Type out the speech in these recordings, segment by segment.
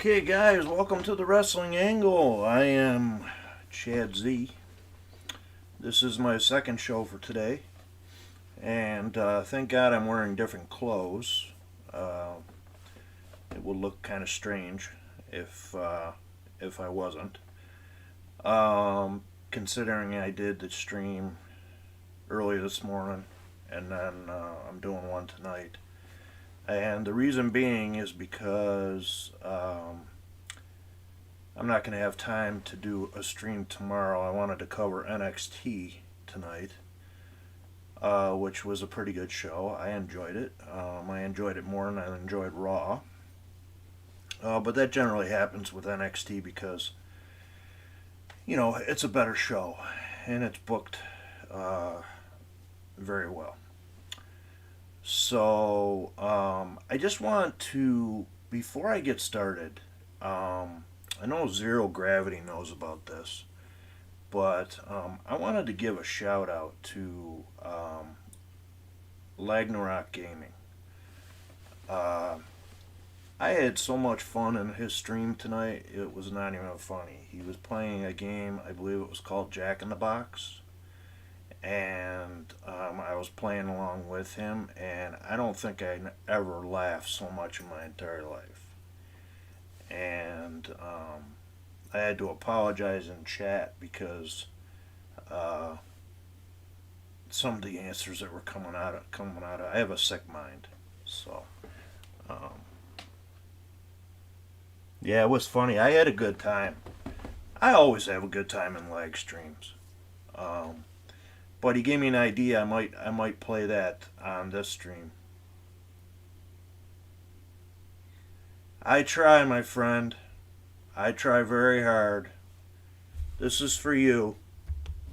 Okay, guys, welcome to the Wrestling Angle. I am Chad Z. This is my second show for today, and thank God I'm wearing different clothes. It would look kind of strange if I wasn't. Considering I did the stream early this morning, and then I'm doing one tonight. And the reason being is because I'm not going to have time to do a stream tomorrow. I wanted to cover NXT tonight, which was a pretty good show. I enjoyed it. I enjoyed it more than I enjoyed Raw. But that generally happens with NXT because, you know, it's a better show and it's booked very well. So, I just want to, before I get started, I know Zero Gravity knows about this, but I wanted to give a shout out to Lagnarok Gaming. I had so much fun in his stream tonight, it was not even funny. He was playing a game, I believe it was called Jack in the Box, and I was playing along with him, and I don't think I ever laughed so much in my entire life. And I had to apologize in chat because uh, some of the answers that were coming out of, I have a sick mind. So um, yeah, it was funny. I had a good time. I always have a good time in lag streams. Um, but he gave me an idea. I might play that on this stream. I try, my friend. I try very hard. This is for you.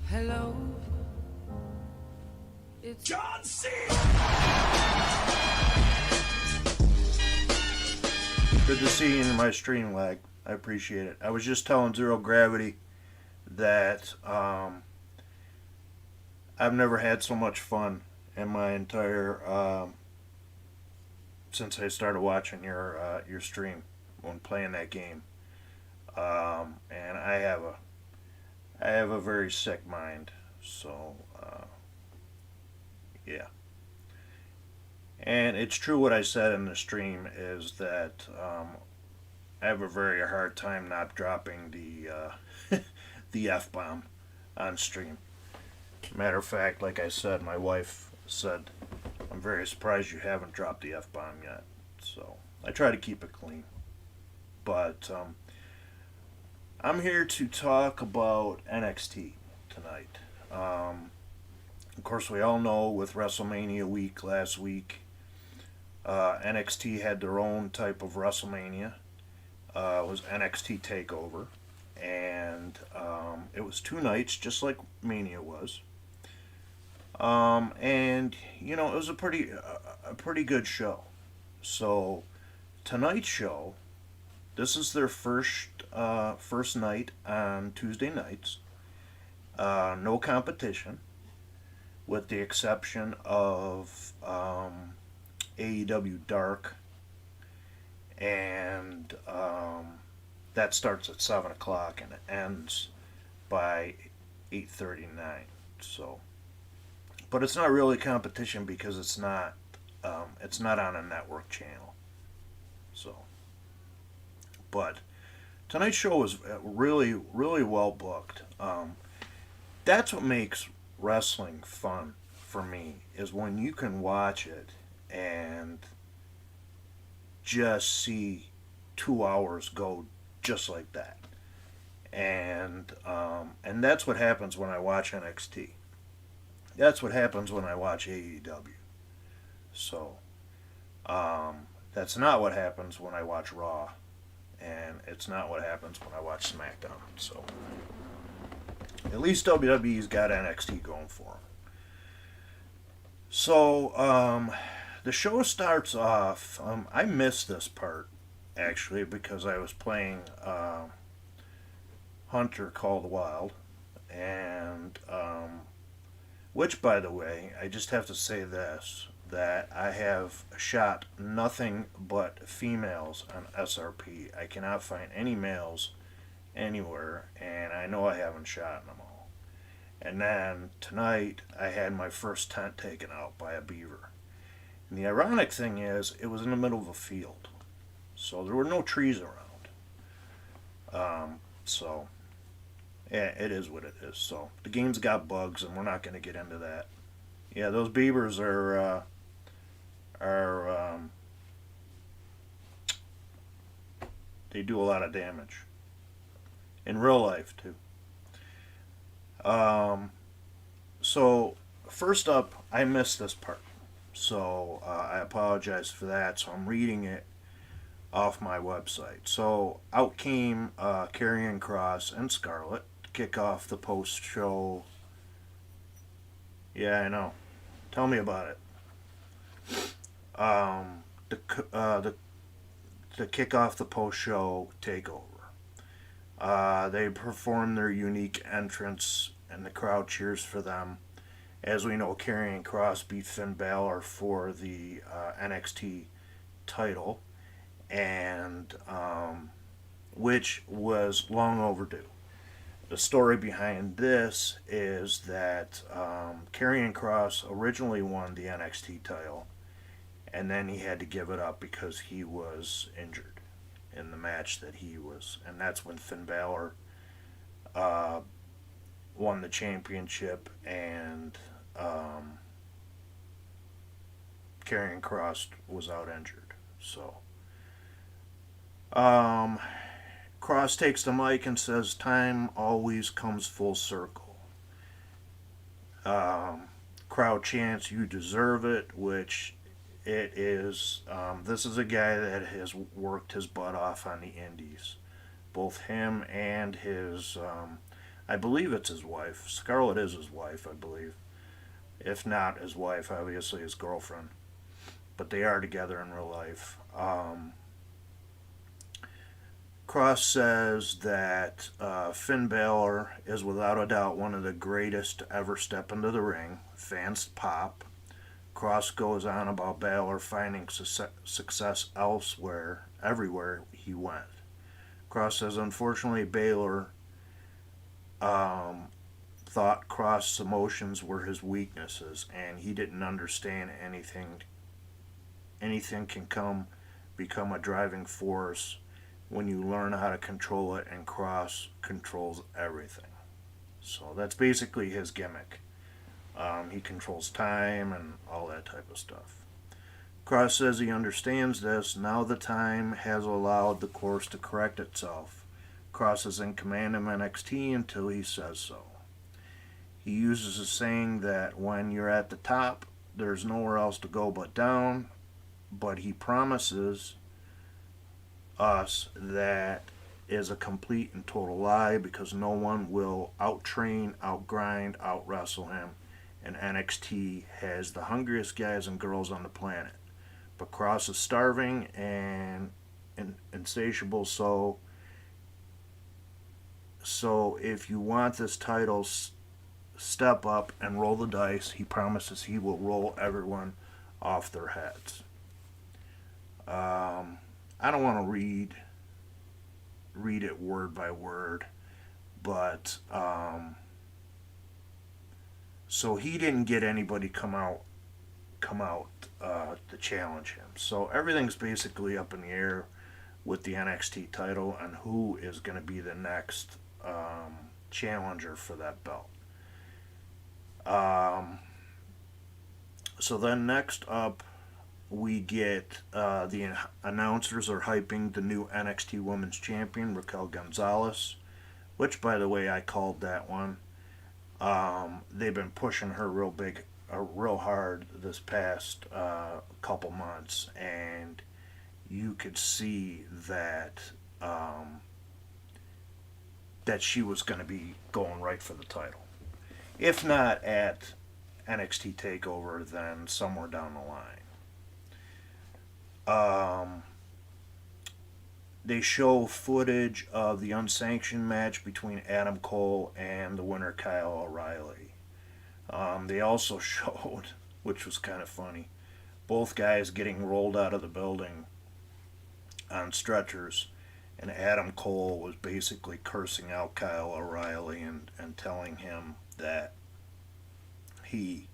Hello, it's John C. Good to see you in my stream, lag. I appreciate it. I was just telling Zero Gravity that I've never had so much fun in my entire since I started watching your stream when playing that game. And I have a very sick mind, so yeah. And it's true what I said in the stream is that I have a very hard time not dropping the f bomb on stream. Matter of fact, like I said, my wife said, "I'm very surprised you haven't dropped the f bomb yet." So I try to keep it clean, but I'm here to talk about NXT tonight. Of course, we all know with WrestleMania week last week, NXT had their own type of WrestleMania. It was NXT Takeover, and it was 2 nights, just like Mania was. And it was a pretty good show. So tonight's show, this is their first night on Tuesday nights. No competition, with the exception of AEW Dark, and that starts at 7 o'clock and it ends by 8:39. So, but it's not really competition because it's not on a network channel. So, but tonight's show was really really well booked. That's what makes wrestling fun for me is when you can watch it and just see 2 hours go just like that. And that's what happens when I watch NXT. That's what happens when I watch AEW. So that's not what happens when I watch Raw, and it's not what happens when I watch SmackDown. So at least WWE's got NXT going for them. So the show starts off. I missed this part actually because I was playing Hunter Call the Wild, and which, by the way, I just have to say this, that I have shot nothing but females on SRP. I cannot find any males anywhere, and I know I haven't shot them all. And then tonight, I had my first tent taken out by a beaver. And the ironic thing is, it was in the middle of a field, so there were no trees around. So, yeah, it is what it is. So the game's got bugs, and we're not going to get into that. Yeah, those beavers are they do a lot of damage in real life too. So first up, I missed this part, so I apologize for that. So I'm reading it off my website. So out came Karrion Kross and Scarlett to kick off the post-show. Yeah, I know. Tell me about it. To kick off the post-show takeover. They perform their unique entrance, and the crowd cheers for them. As we know, Karrion Kross beat Finn Balor for the NXT title, and which was long overdue. The story behind this is that Karrion Kross originally won the NXT title, and then he had to give it up because he was injured. in the match that he was, and that's when Finn Balor uh, won the championship, and Karrion Kross was out injured. So, um, Kross takes the mic and says, "Time always comes full circle." Um, Crowd chants, "You deserve it," which it is. This is a guy that has worked his butt off on the indies. Both him and his, I believe it's his wife. Scarlett is his wife, I believe. If not his wife, obviously his girlfriend. But they are together in real life. Cross says that Finn Balor is without a doubt one of the greatest to ever step into the ring. Fans pop. Cross goes on about Balor finding success elsewhere, everywhere he went. Cross says, unfortunately, Balor thought Cross' emotions were his weaknesses, and he didn't understand anything. Anything can become a driving force when you learn how to control it, and Cross controls everything. So that's basically his gimmick. He controls time and all that type of stuff. Cross says he understands this. Now the time has allowed the course to correct itself. Cross is in command of NXT until he says so. He uses a saying that when you're at the top, there's nowhere else to go but down, but he promises us that is a complete and total lie, because no one will out-train, out-grind, out-wrestle him, and NXT has the hungriest guys and girls on the planet. But Cross is starving and insatiable, so if you want this title, step up and roll the dice. He promises he will roll everyone off their heads. I don't want to read it word by word, but so he didn't get anybody come out to challenge him. So everything's basically up in the air with the NXT title and who is going to be the next challenger for that belt. So then next up, we get the announcers are hyping the new NXT Women's Champion, Raquel Gonzalez, which, by the way, I called that one. They've been pushing her real hard this past couple months, and you could see that that she was going to be going right for the title. If not at NXT TakeOver, then somewhere down the line. They show footage of the unsanctioned match between Adam Cole and the winner Kyle O'Reilly. They also showed, which was kind of funny, both guys getting rolled out of the building on stretchers, and Adam Cole was basically cursing out Kyle O'Reilly and telling him that he's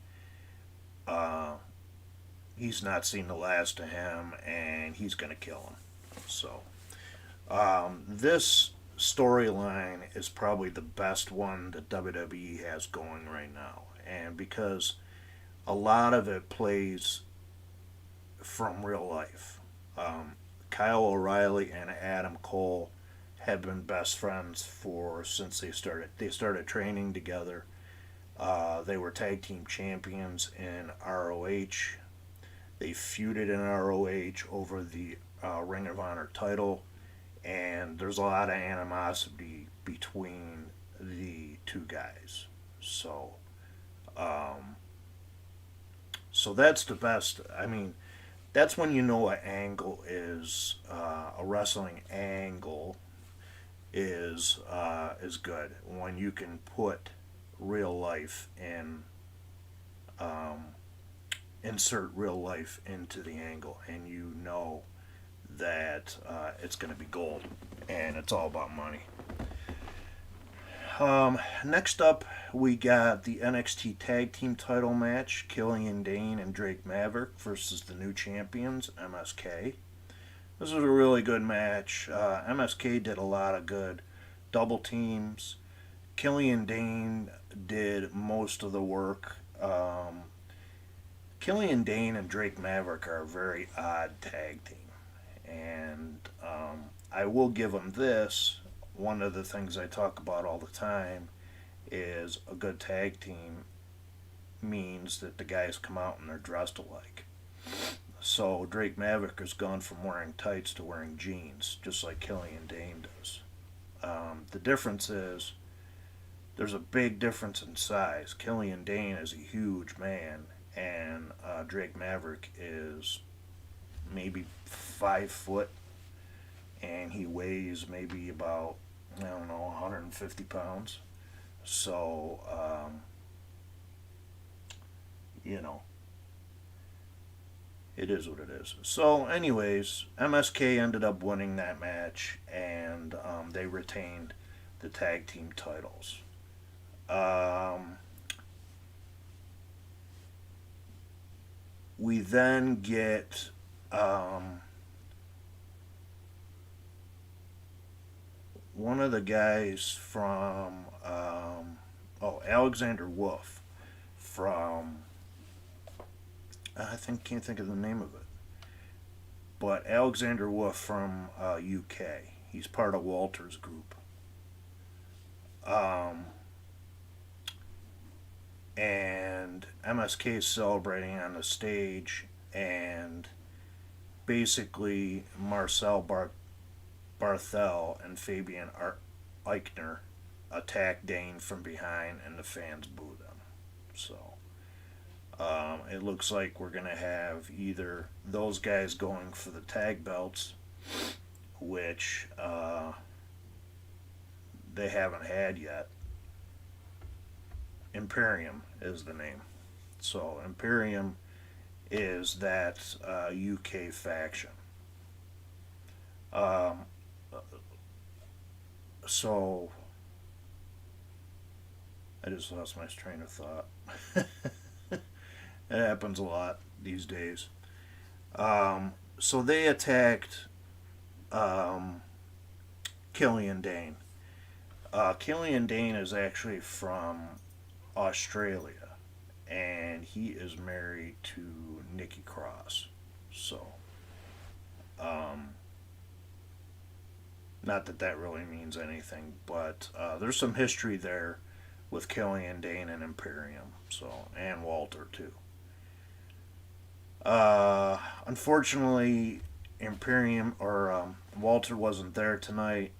not seen the last of him and he's going to kill him. So this storyline is probably the best one that WWE has going right now, and because a lot of it plays from real life. Kyle O'Reilly and Adam Cole have been best friends since they started training together. They were tag team champions in ROH. They feuded in ROH over the Ring of Honor title, and there's a lot of animosity between the two guys. So that's the best. I mean, that's when you know an angle is a wrestling angle is good, when you can put real life in, insert real life into the angle, and you know that it's going to be gold, and it's all about money. Next up, we got the NXT Tag Team title match, Killian Dane and Drake Maverick versus the new champions, MSK. This was a really good match. MSK did a lot of good double teams. Killian Dane did most of the work. Killian Dane and Drake Maverick are a very odd tag team. And I will give them this. One of the things I talk about all the time is a good tag team means that the guys come out and they're dressed alike. So Drake Maverick has gone from wearing tights to wearing jeans, just like Killian Dane does. The difference is there's a big difference in size. Killian Dane is a huge man, and Drake Maverick is maybe 5 foot, and he weighs maybe about, I don't know, 150 pounds. So, you know, it is what it is. So, anyways, MSK ended up winning that match, and they retained the tag team titles. We then get one of the guys from Alexander Wolf from can't think of the name of it, but Alexander Wolf from UK. He's part of Walter's group. And MSK is celebrating on the stage, and basically Marcel Barthel and Fabian Eichner attack Dane from behind, and the fans boo them. So it looks like we're going to have either those guys going for the tag belts, which they haven't had yet. Imperium is the name. So Imperium is that UK faction. So I just lost my train of thought. It happens a lot these days. So they attacked Killian Dane. Killian Dane is actually from Australia, and he is married to Nikki Cross. So, not that that really means anything, but there's some history there with Killian Dane and Imperium. So, and Walter too. Unfortunately, Imperium or Walter wasn't there tonight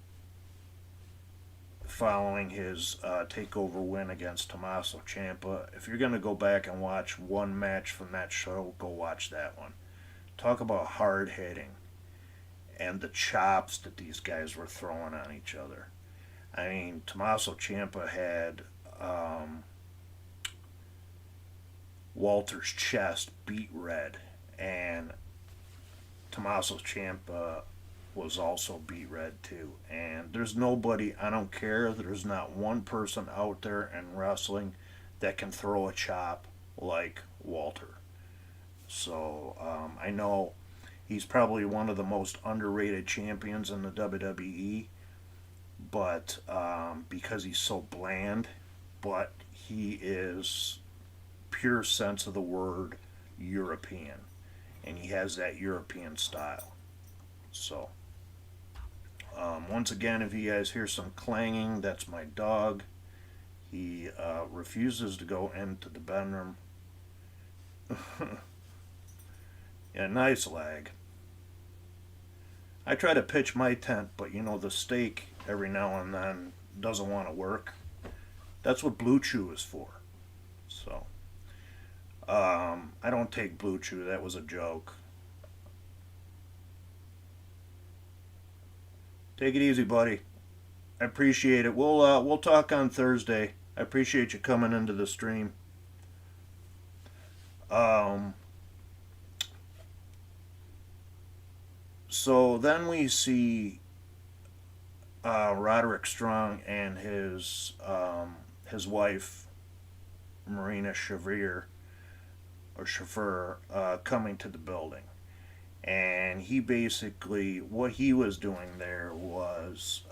following his takeover win against Tommaso Ciampa. If you're going to go back and watch one match from that show, go watch that one. Talk about hard hitting and the chops that these guys were throwing on each other. I mean, Tommaso Ciampa had Walter's chest beat red, and Tommaso Ciampa was also beat red too. And there's nobody, I don't care, there's not one person out there in wrestling that can throw a chop like Walter. So I know he's probably one of the most underrated champions in the WWE, but because he's so bland, but he is pure sense of the word European, and he has that European style. So once again, if you guys hear some clanging, that's my dog. He refuses to go into the bedroom. Yeah, nice lag. I try to pitch my tent, but you know, the stake every now and then doesn't want to work. That's what Blue Chew is for. So, I don't take Blue Chew. That was a joke. Take it easy, buddy. I appreciate it. We'll talk on Thursday. I appreciate you coming into the stream. So then we see Roderick Strong and his wife Marina Shafir coming to the building, And he basically, what he was doing there was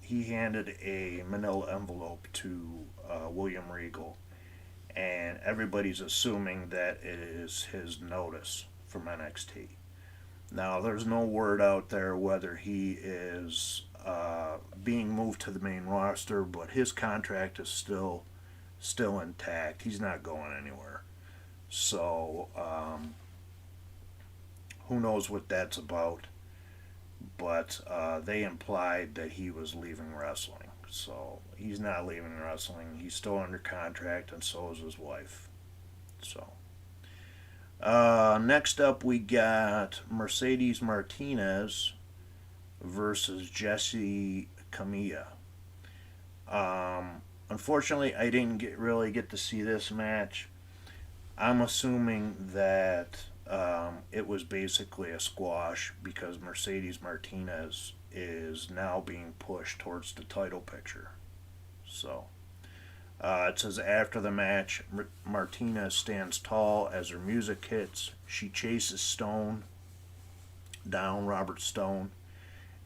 he handed a manila envelope to William Regal, and everybody's assuming that it is his notice from NXT. Now, there's no word out there whether he is being moved to the main roster, but his contract is still intact. He's not going anywhere. So, who knows what that's about? But they implied that he was leaving wrestling. So he's not leaving wrestling. He's still under contract, and so is his wife. So next up, we got Mercedes Martinez versus Jessie Camilla. Unfortunately, I didn't really get to see this match. I'm assuming that it was basically a squash because Mercedes Martinez is now being pushed towards the title picture. So it says after the match, Martinez stands tall as her music hits. She chases Stone down, Robert Stone,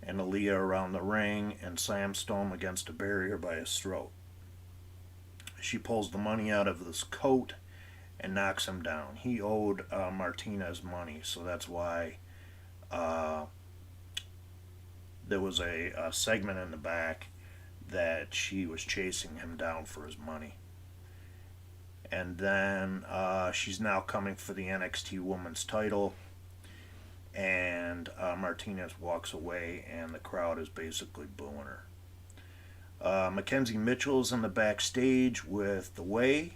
and Aaliyah around the ring and slams Stone against a barrier by his throat. She pulls the money out of his coat and knocks him down. He owed Martinez money, so that's why there was a segment in the back that she was chasing him down for his money. And then she's now coming for the NXT Women's title, and Martinez walks away, and the crowd is basically booing her. Mackenzie Mitchell's in the backstage with The Way.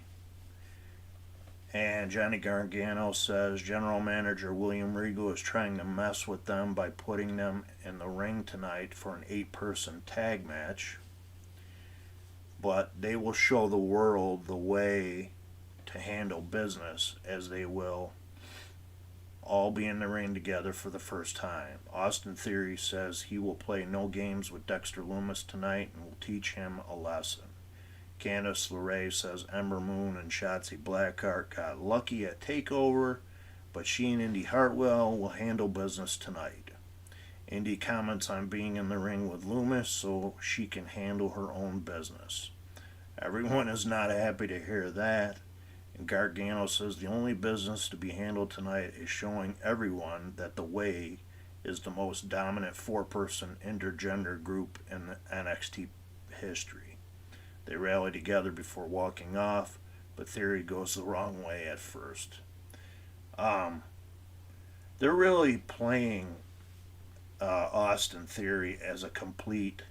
And Johnny Gargano says General Manager William Regal is trying to mess with them by putting them in the ring tonight for an 8-person tag match. But they will show the world the way to handle business, as they will all be in the ring together for the first time. Austin Theory says he will play no games with Dexter Lumis tonight and will teach him a lesson. Candice LeRae says Ember Moon and Shotzi Blackheart got lucky at TakeOver, but she and Indy Hartwell will handle business tonight. Indy comments on being in the ring with Loomis so she can handle her own business. Everyone is not happy to hear that, and Gargano says the only business to be handled tonight is showing everyone that The Way is the most dominant 4-person intergender group in the NXT history. They rally together before walking off, but Theory goes the wrong way at first. They're really playing Austin Theory as a complete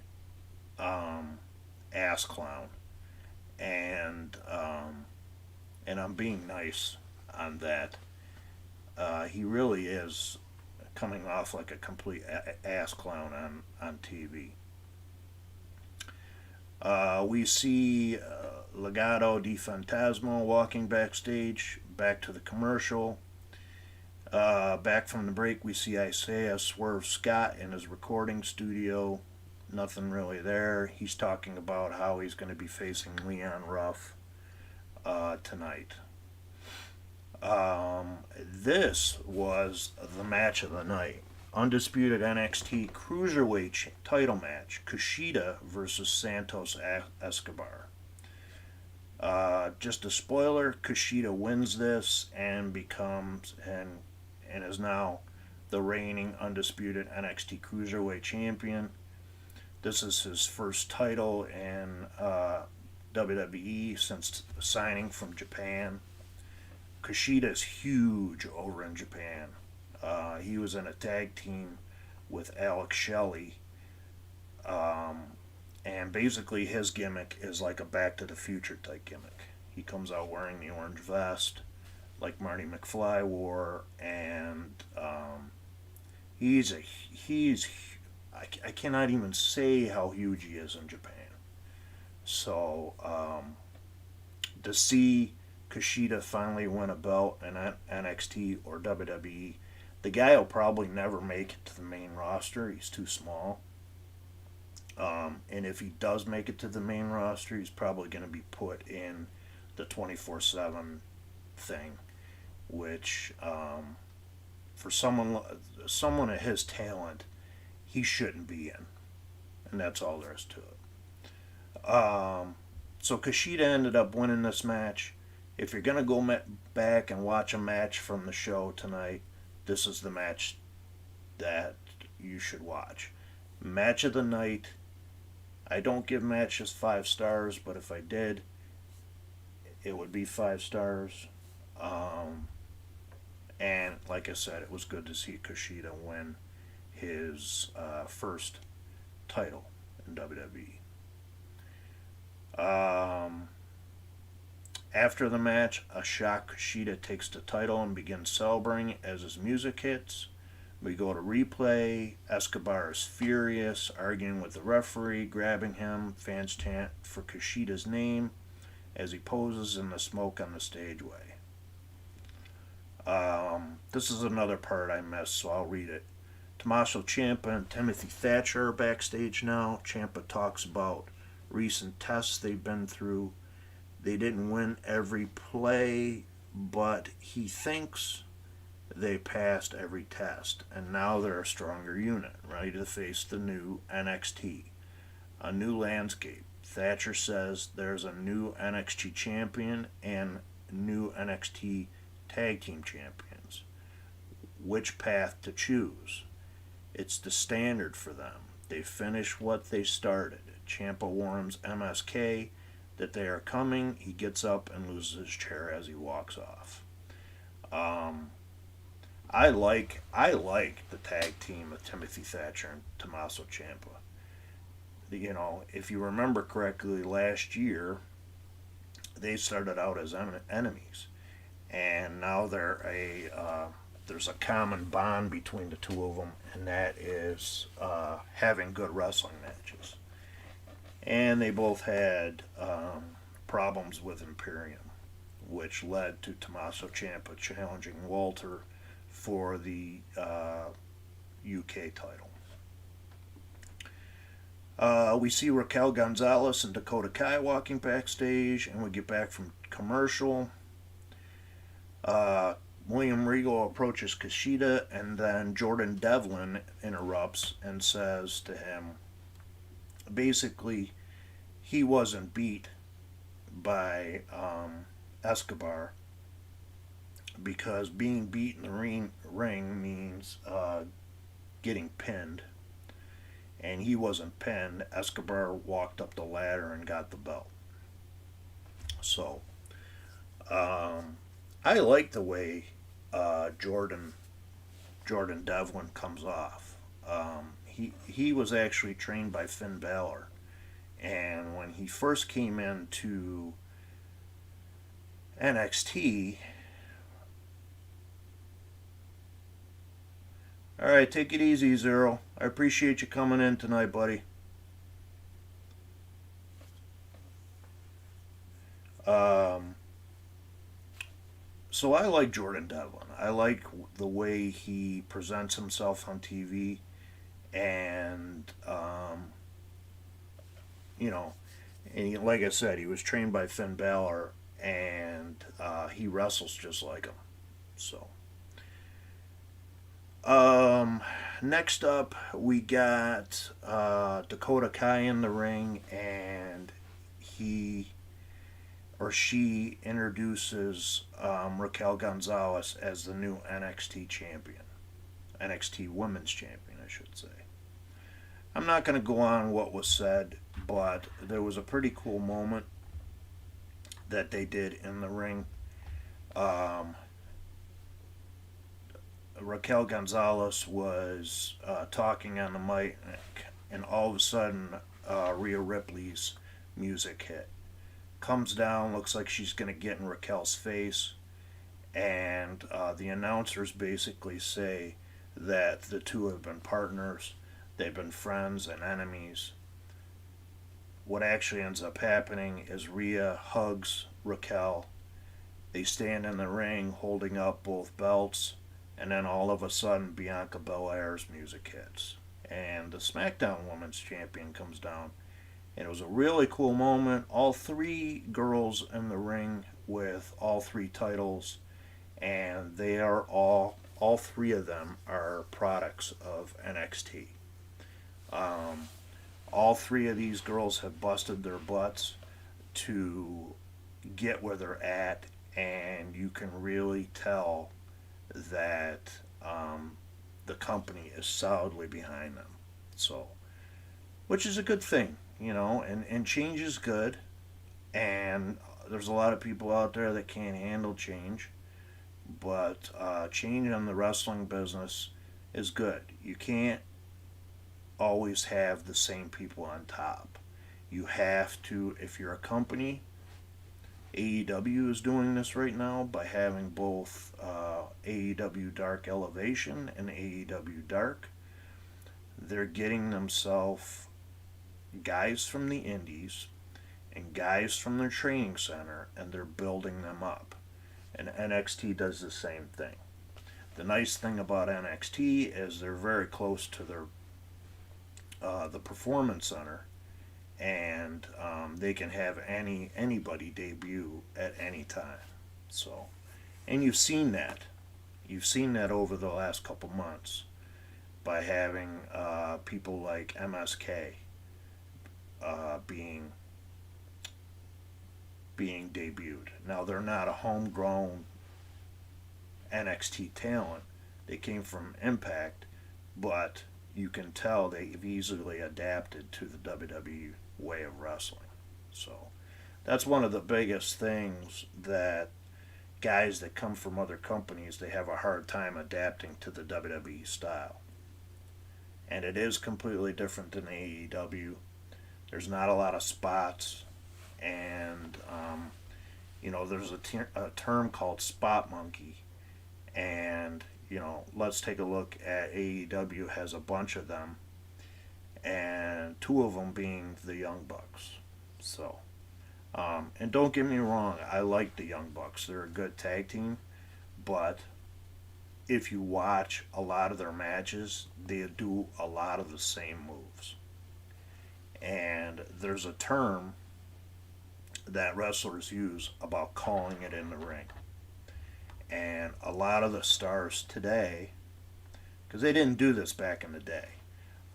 ass clown, and I'm being nice on that. He really is coming off like a complete ass clown on TV. We see Legado di Fantasma walking backstage, back to the commercial. Back from the break, we see Isaiah Swerve Scott in his recording studio. Nothing really there. He's talking about how he's going to be facing Leon Ruff tonight. This was the match of the night. Undisputed NXT Cruiserweight title match, Kushida versus Santos Escobar. Just a spoiler, Kushida wins this and becomes and is now the reigning undisputed NXT Cruiserweight champion. This is his first title in WWE since signing from Japan. Kushida is huge over in Japan. He was in a tag team with Alex Shelley. And basically his gimmick is like a Back to the Future type gimmick. He comes out wearing the orange vest like Marty McFly wore, and I cannot even say how huge he is in Japan. So to see Kushida finally win a belt in NXT or WWE, the guy will probably never make it to the main roster. He's too small. And if he does make it to the main roster, he's probably going to be put in the 24/7 thing, which for someone of his talent, he shouldn't be in, and that's all there is to it. So Kushida ended up winning this match. If you're gonna go back and watch a match from the show tonight, this is the match that you should watch. Match of the night. I don't give matches 5 stars, but if I did, it would be 5 stars. And like I said, it was good to see Kushida win his first title in WWE. After the match, a shocked Kushida takes the title and begins celebrating as his music hits. We go to replay. Escobar is furious, arguing with the referee, grabbing him. Fans chant for Kushida's name as he poses in the smoke on the stageway. This is another part I missed, so I'll read it. Tommaso Ciampa and Timothy Thatcher are backstage now. Ciampa talks about recent tests they've been through. They didn't win every play, but he thinks they passed every test, and now they're a stronger unit, ready to face the new NXT. A new landscape. Thatcher says there's a new NXT champion and new NXT tag team champions. Which path to choose? It's the standard for them. They finish what they started. Ciampa warns MSK that they are coming. He gets up and loses his chair as he walks off. I like the tag team of Timothy Thatcher and Tommaso Ciampa. You know, if you remember correctly, last year they started out as enemies, and now there's a common bond between the two of them, and that is having good wrestling matches. And they both had problems with Imperium, which led to Tommaso Ciampa challenging Walter for the UK title. We see Raquel Gonzalez and Dakota Kai walking backstage, and we get back from commercial. William Regal approaches Kushida, and then Jordan Devlin interrupts and says to him, basically, he wasn't beat by Escobar, because being beat in the ring means getting pinned, and he wasn't pinned. Escobar walked up the ladder and got the belt. So I like the way Jordan Devlin comes off. He was actually trained by Finn Balor, and when he first came into NXT. Alright, take it easy, Zero. I appreciate you coming in tonight, buddy. So I like Jordan Devlin. I like the way he presents himself on TV, and like I said, he was trained by Finn Balor, and he wrestles just like him. So. Next up, we got Dakota Kai in the ring, and he or she introduces Raquel Gonzalez as the new NXT champion. NXT Women's Champion, I should say. I'm not going to go on what was said, but there was a pretty cool moment that they did in the ring. Raquel Gonzalez was talking on the mic, and all of a sudden, Rhea Ripley's music hit. Comes down, looks like she's going to get in Raquel's face, and the announcers basically say that the two have been partners, they've been friends and enemies. What actually ends up happening is Rhea hugs Raquel. They stand in the ring holding up both belts, and then all of a sudden Bianca Belair's music hits, and the SmackDown Women's Champion comes down. And it was a really cool moment. All three girls in the ring with all three titles, and they are all all three of them are products of NXT. Um, all three of these girls have busted their butts to get where they're at, and you can really tell that the company is solidly behind them. So, which is a good thing, and change is good, and there's a lot of people out there that can't handle change, but change in the wrestling business is good. You can't always have the same people on top. You have to, if you're a company, AEW is doing this right now by having both AEW Dark Elevation and AEW Dark. They're getting themselves guys from the indies and guys from their training center, and they're building them up. And NXT does the same thing. The nice thing about NXT is they're very close to their the performance center, and they can have anybody debut at any time. So, and you've seen that over the last couple months by having people like MSK being debuted. Now they're not a homegrown NXT talent; they came from Impact, but you can tell they've easily adapted to the WWE way of wrestling. So that's one of the biggest things that guys that come from other companies, they have a hard time adapting to the WWE style. And it is completely different than AEW. There's not a lot of spots, and there's a term called spot monkey, and let's take a look at AEW has a bunch of them, and two of them being the Young Bucks. So, and don't get me wrong, I like the Young Bucks. They're a good tag team, but if you watch a lot of their matches, they do a lot of the same moves. And there's a term that wrestlers use about calling it in the ring. And a lot of the stars today, because they didn't do this back in the day,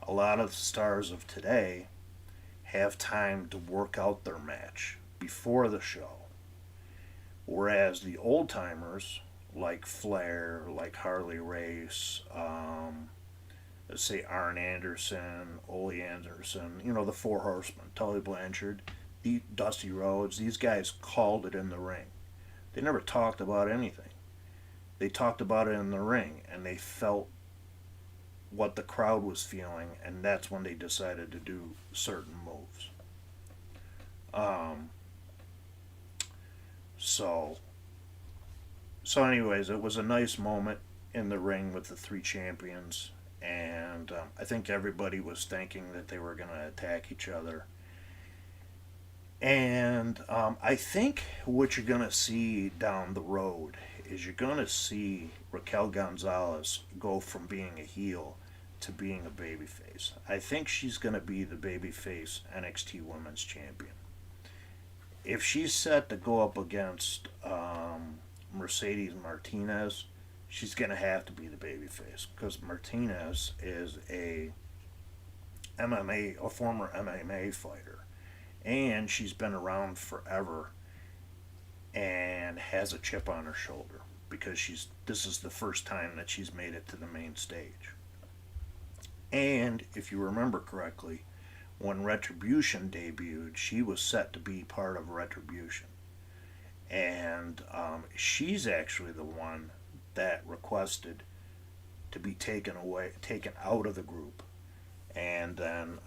a lot of the stars of today have time to work out their match before the show. Whereas the old timers, like Flair, like Harley Race, let's say Arn Anderson, Ole Anderson, the Four Horsemen, Tully Blanchard, Dusty Rhodes, these guys called it in the ring. They never talked about anything. They talked about it in the ring, and they felt what the crowd was feeling, and that's when they decided to do certain moves. Um, so, anyways, it was a nice moment in the ring with the three champions, and I think everybody was thinking that they were going to attack each other. And I think what you're going to see down the road is you're going to see Raquel Gonzalez go from being a heel to being a babyface. I think she's going to be the babyface NXT Women's Champion. If she's set to go up against Mercedes Martinez, she's going to have to be the babyface, because Martinez is a former MMA fighter, and she's been around forever and has a chip on her shoulder because this is the first time that she's made it to the main stage. And if you remember correctly, when Retribution debuted, she was set to be part of Retribution. And she's actually the one that requested to be taken out of the group. And then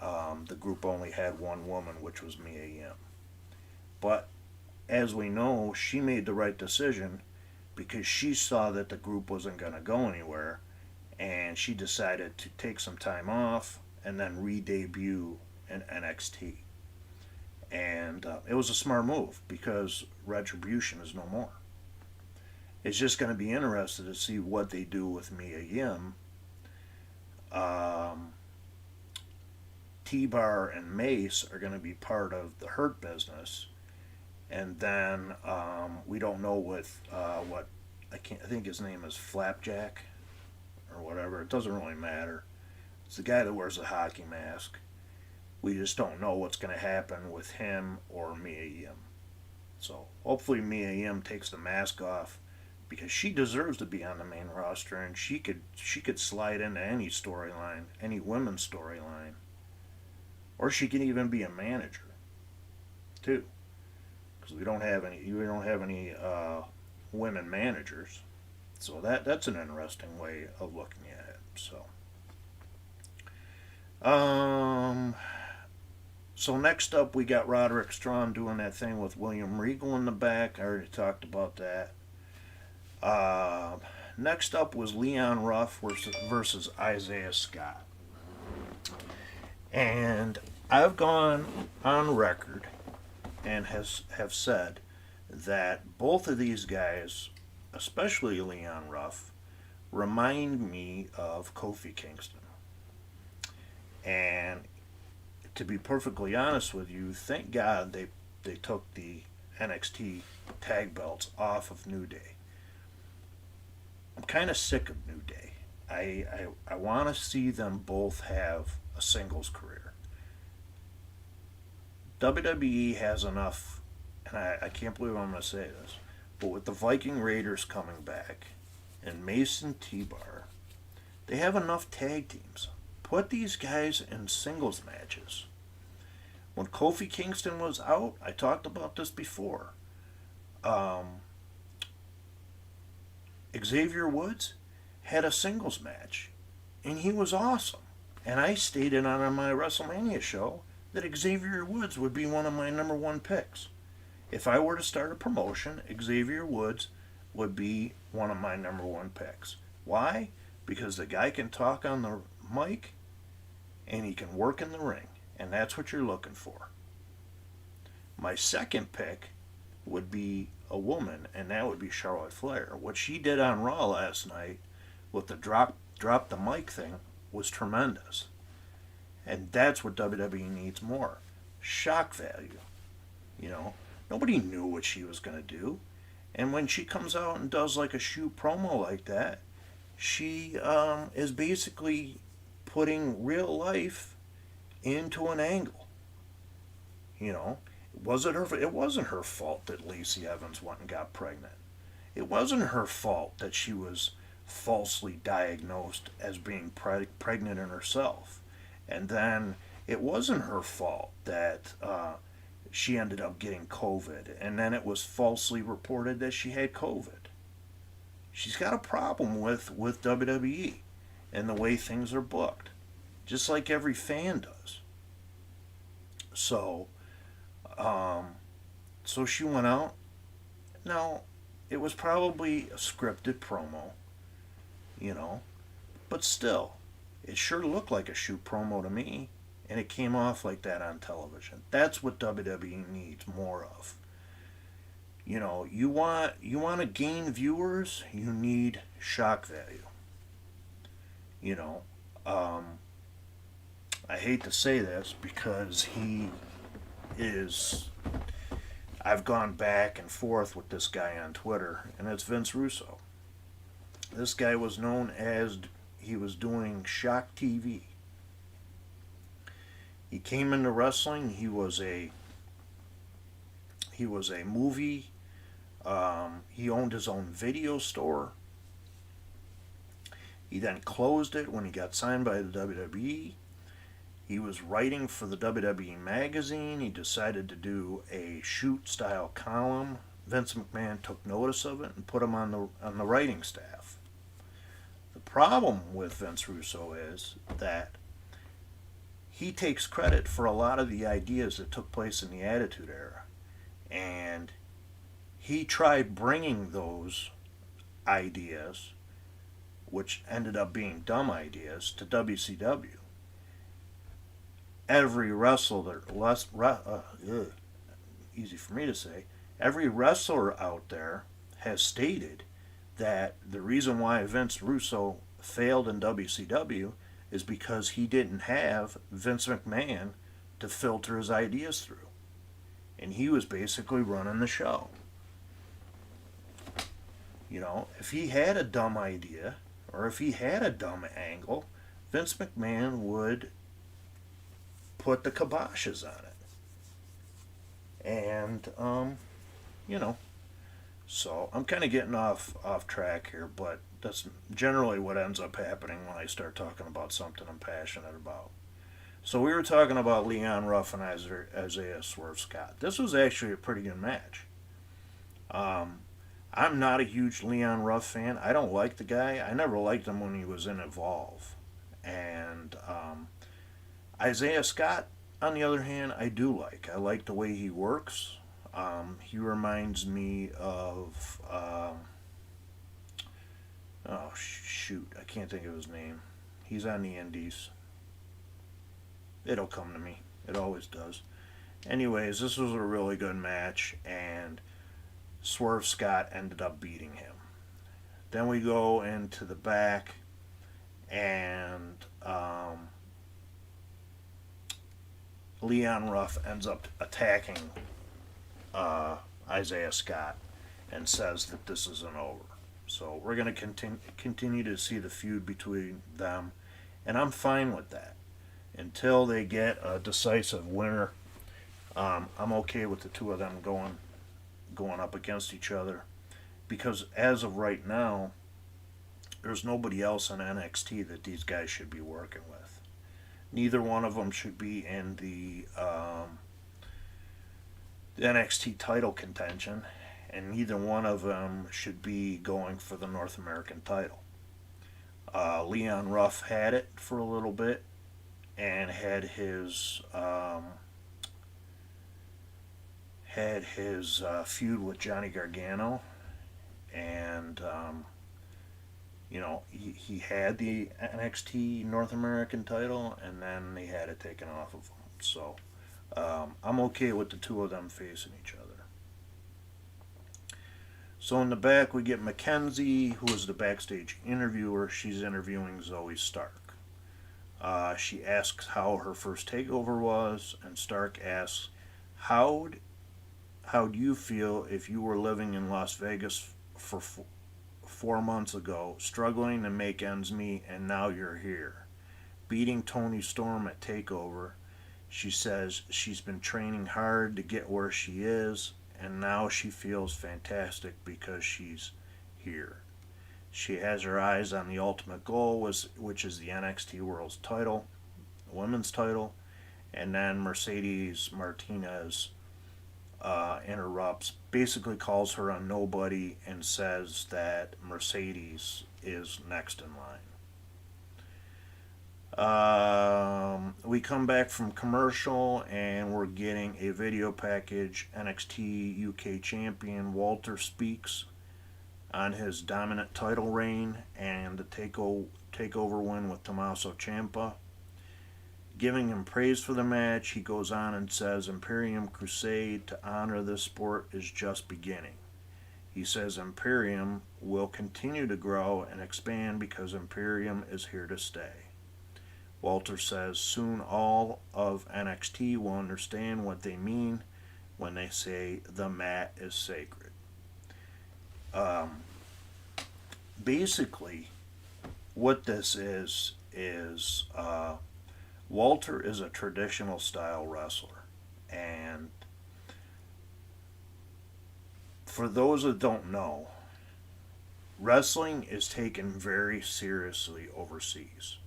the group only had one woman, which was Mia Yim. But as we know, she made the right decision because she saw that the group wasn't going to go anywhere, and she decided to take some time off and then re-debut in NXT. And it was a smart move because Retribution is no more. It's just going to be interesting to see what they do with Mia Yim. T-Bar and Mace are going to be part of the Hurt Business. And then we don't know what I think his name is Flapjack. or whatever. It doesn't really matter. It's the guy that wears a hockey mask. We just don't know what's going to happen with him or Mia Yim. So hopefully Mia Yim takes the mask off, because she deserves to be on the main roster, and she could slide into any storyline, any women's storyline, or she can even be a manager too, because we don't have any women managers. So that's an interesting way of looking at it. So next up we got Roderick Strong doing that thing with William Regal in the back. I already talked about that. Next up was Leon Ruff versus Isaiah Scott. And I've gone on record and have said that both of these guys, especially Leon Ruff, remind me of Kofi Kingston. And to be perfectly honest with you, thank God they took the NXT tag belts off of New Day. I'm kind of sick of New Day. I want to see them both have a singles career. WWE has enough, and I can't believe I'm going to say this, but with the Viking Raiders coming back and Mason T-Bar, they have enough tag teams. Put these guys in singles matches. When Kofi Kingston was out, I talked about this before. Xavier Woods had a singles match, and he was awesome. And I stated on my WrestleMania show that Xavier Woods would be one of my number one picks. If I were to start a promotion, Xavier Woods would be one of my number one picks. Why? Because the guy can talk on the mic, and he can work in the ring, and that's what you're looking for. My second pick would be a woman, and that would be Charlotte Flair. What she did on Raw last night with the drop the mic thing was tremendous. And that's what WWE needs more. Shock value. Nobody knew what she was going to do. And when she comes out and does like a shoot promo like that, she is basically putting real life into an angle. It wasn't her fault that Lacey Evans went and got pregnant. It wasn't her fault that she was falsely diagnosed as being pregnant in herself. And then it wasn't her fault that she ended up getting COVID. And then it was falsely reported that she had COVID. She's got a problem with WWE and the way things are booked, just like every fan does. So she went out. Now, it was probably a scripted promo, but still, it sure looked like a shoot promo to me, and it came off like that on television. That's what WWE needs more of. You want to gain viewers, you need shock value. I hate to say this because I've gone back and forth with this guy on Twitter, and it's Vince Russo. This guy was known as he was doing Shock TV. He came into wrestling. He was a movie. He owned his own video store. He then closed it when he got signed by the WWE. He was writing for the WWE magazine. He decided to do a shoot-style column. Vince McMahon took notice of it and put him on the writing staff. The problem with Vince Russo is that he takes credit for a lot of the ideas that took place in the Attitude Era. And he tried bringing those ideas, which ended up being dumb ideas, to WCW. Every wrestler, easy for me to say, every wrestler out there has stated that the reason why Vince Russo failed in WCW is because he didn't have Vince McMahon to filter his ideas through. And he was basically running the show. If he had a dumb idea, or if he had a dumb angle, Vince McMahon would put the kiboshes on it. And, you know, so I'm kind of getting off track here, but that's generally what ends up happening when I start talking about something I'm passionate about. So we were talking about Leon Ruff and Isaiah Swerve Scott. This was actually a pretty good match. Um, I'm not a huge Leon Ruff fan. I don't like the guy. I never liked him when he was in Evolve. And Isaiah Scott, on the other hand, I do like. I like the way he works. He reminds me of oh shoot, I can't think of his name. He's on the Indies. It'll come to me. It always does. Anyways, this was a really good match, and Swerve Scott ended up beating him. Then we go into the back, and Leon Ruff ends up attacking Isaiah Scott and says that this isn't over. So we're going to continue to see the feud between them, and I'm fine with that until they get a decisive winner. I'm okay with the two of them going up against each other, because as of right now, there's nobody else in NXT that these guys should be working with. Neither one of them should be in the NXT title contention, and neither one of them should be going for the North American title. Leon Ruff had it for a little bit and had his feud with Johnny Gargano, and he had the NXT North American title, and then they had it taken off of him. So I'm okay with the two of them facing each other. So in the back, we get Mackenzie, who is the backstage interviewer. She's interviewing Zoe Stark. She asks how her first takeover was, and Stark asks, how do you feel if you were living in Las Vegas for 4 months ago, struggling to make ends meet, and now you're here, beating Toni Storm at TakeOver? She says she's been training hard to get where she is, and now she feels fantastic because she's here. She has her eyes on the ultimate goal, which is the NXT World's title, the women's title, and then Mercedes Martinez interrupts, basically calls her a nobody, and says that Mercedes is next in line. We come back from commercial, and we're getting a video package. NXT UK champion Walter speaks on his dominant title reign and the takeover win with Tommaso Ciampa. Giving him praise for the match, he goes on and says Imperium Crusade to honor this sport is just beginning. He says Imperium will continue to grow and expand because Imperium is here to stay. Walter says soon all of NXT will understand what they mean when they say the mat is sacred. Basically, what this is Walter is a traditional style wrestler, and for those that don't know, wrestling is taken very seriously overseas.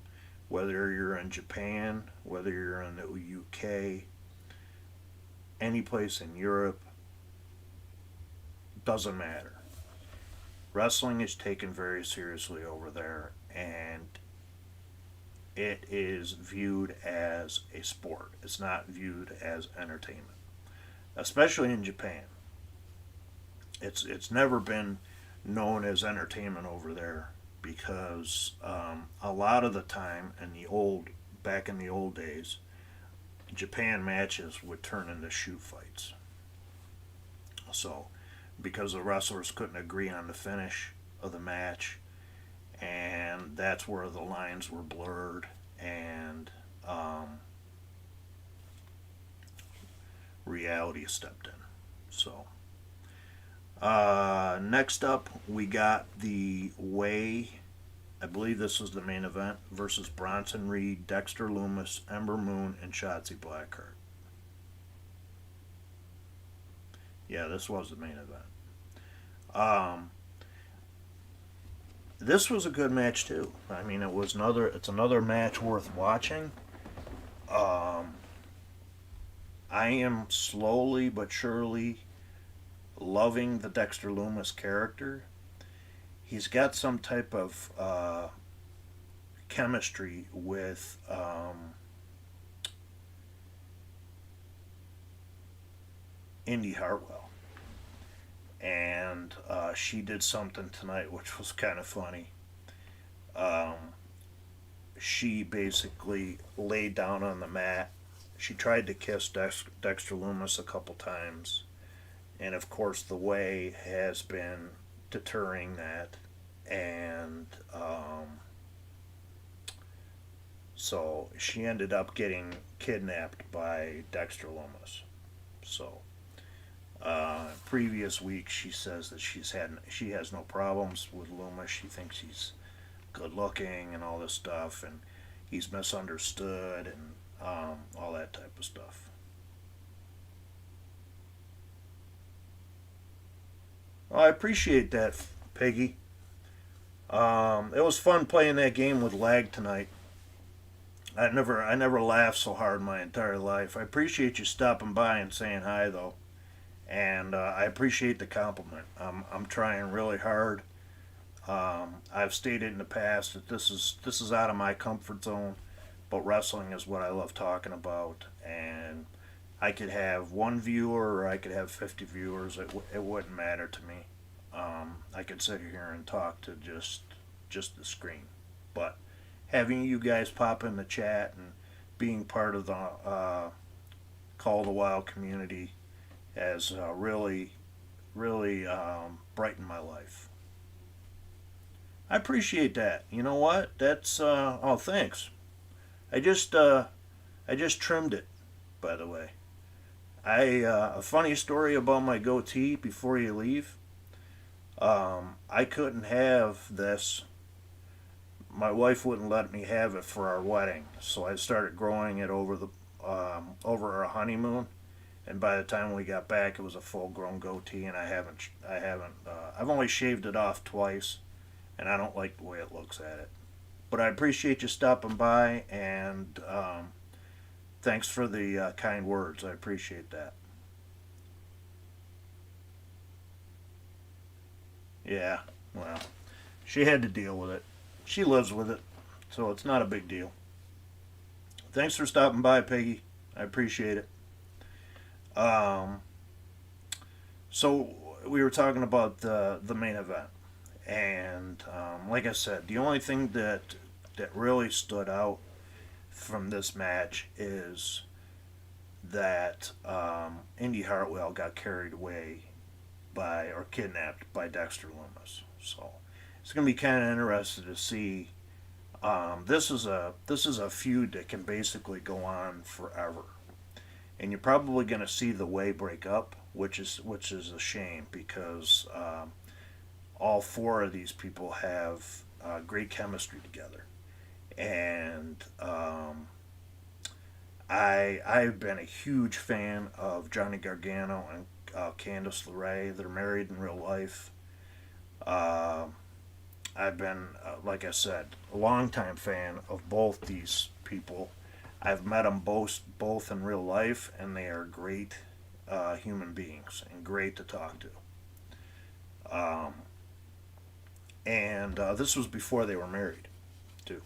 Whether you're in Japan, whether you're in the UK, any place in Europe, doesn't matter. Wrestling is taken very seriously over there, and it is viewed as a sport. It's not viewed as entertainment, especially in Japan. It's never been known as entertainment over there, because a lot of the time back in the old days, Japan matches would turn into shoot fights. So, because the wrestlers couldn't agree on the finish of the match, and that's where the lines were blurred, and reality stepped in. So, next up, we got the Way I believe this was the main event versus Bronson Reed, Dexter Loomis, Ember Moon, and Shotzi Blackheart. Yeah, this was the main event. Um, this was a good match too. I mean, it's another match worth watching. Um, I am slowly but surely loving the Dexter Loomis character. He's got some type of chemistry with Indy Hartwell, and she did something tonight which was kind of funny. Um, she basically laid down on the mat. She tried to kiss Dexter Loomis a couple times, and of course the way has been deterring that, and so she ended up getting kidnapped by Dexter Loomis. So previous week she says that she has no problems with Loomis. She thinks he's good looking and all this stuff, and he's misunderstood and all that type of stuff. Well, I appreciate that, Peggy. It was fun playing that game with lag tonight. I never laughed so hard in my entire life. I appreciate you stopping by and saying hi, though, and I appreciate the compliment. I'm trying really hard. I've stated in the past that this is out of my comfort zone, but wrestling is what I love talking about, and I could have one viewer or I could have 50 viewers. It wouldn't matter to me. I could sit here and talk to just the screen, but having you guys pop in the chat and being part of the Call the Wild community has really brightened my life. I appreciate that. You know what? That's oh, thanks. I just uh, I just trimmed it, by the way. A funny story about my goatee before you leave. I couldn't have this. My wife wouldn't let me have it for our wedding, so I started growing it over our honeymoon. And by the time we got back, it was a full-grown goatee, and I've only shaved it off twice, and I don't like the way it looks at it. But I appreciate you stopping by, and thanks for the kind words. I appreciate that. Yeah, well, she had to deal with it. She lives with it, so it's not a big deal. Thanks for stopping by, Peggy. I appreciate it. Um, so we were talking about the main event, and like I said, the only thing that really stood out from this match is that Indy Hartwell got carried away by or kidnapped by Dexter Loomis. So it's going to be kind of interesting to see. This is a feud that can basically go on forever, and you're probably going to see the way break up, which is a shame because all four of these people have great chemistry together, and I've been a huge fan of Johnny Gargano and Candice LeRae. They're married in real life. Uh, I've been, like I said, a longtime fan of both these people. I've met them both in real life, and they are great human beings and great to talk to. Um, and this was before they were married, too,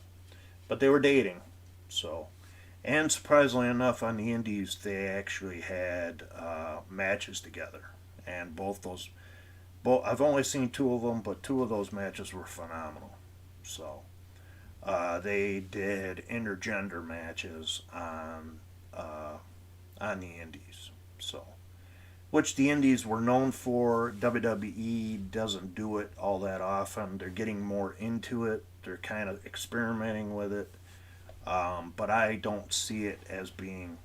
but they were dating. So, and surprisingly enough, on the Indies, they actually had matches together, and I've only seen two of them, but two of those matches were phenomenal. So they did intergender matches on the Indies. So, which the Indies were known for. WWE doesn't do it all that often. They're getting more into it. They're kind of experimenting with it, but I don't see it as being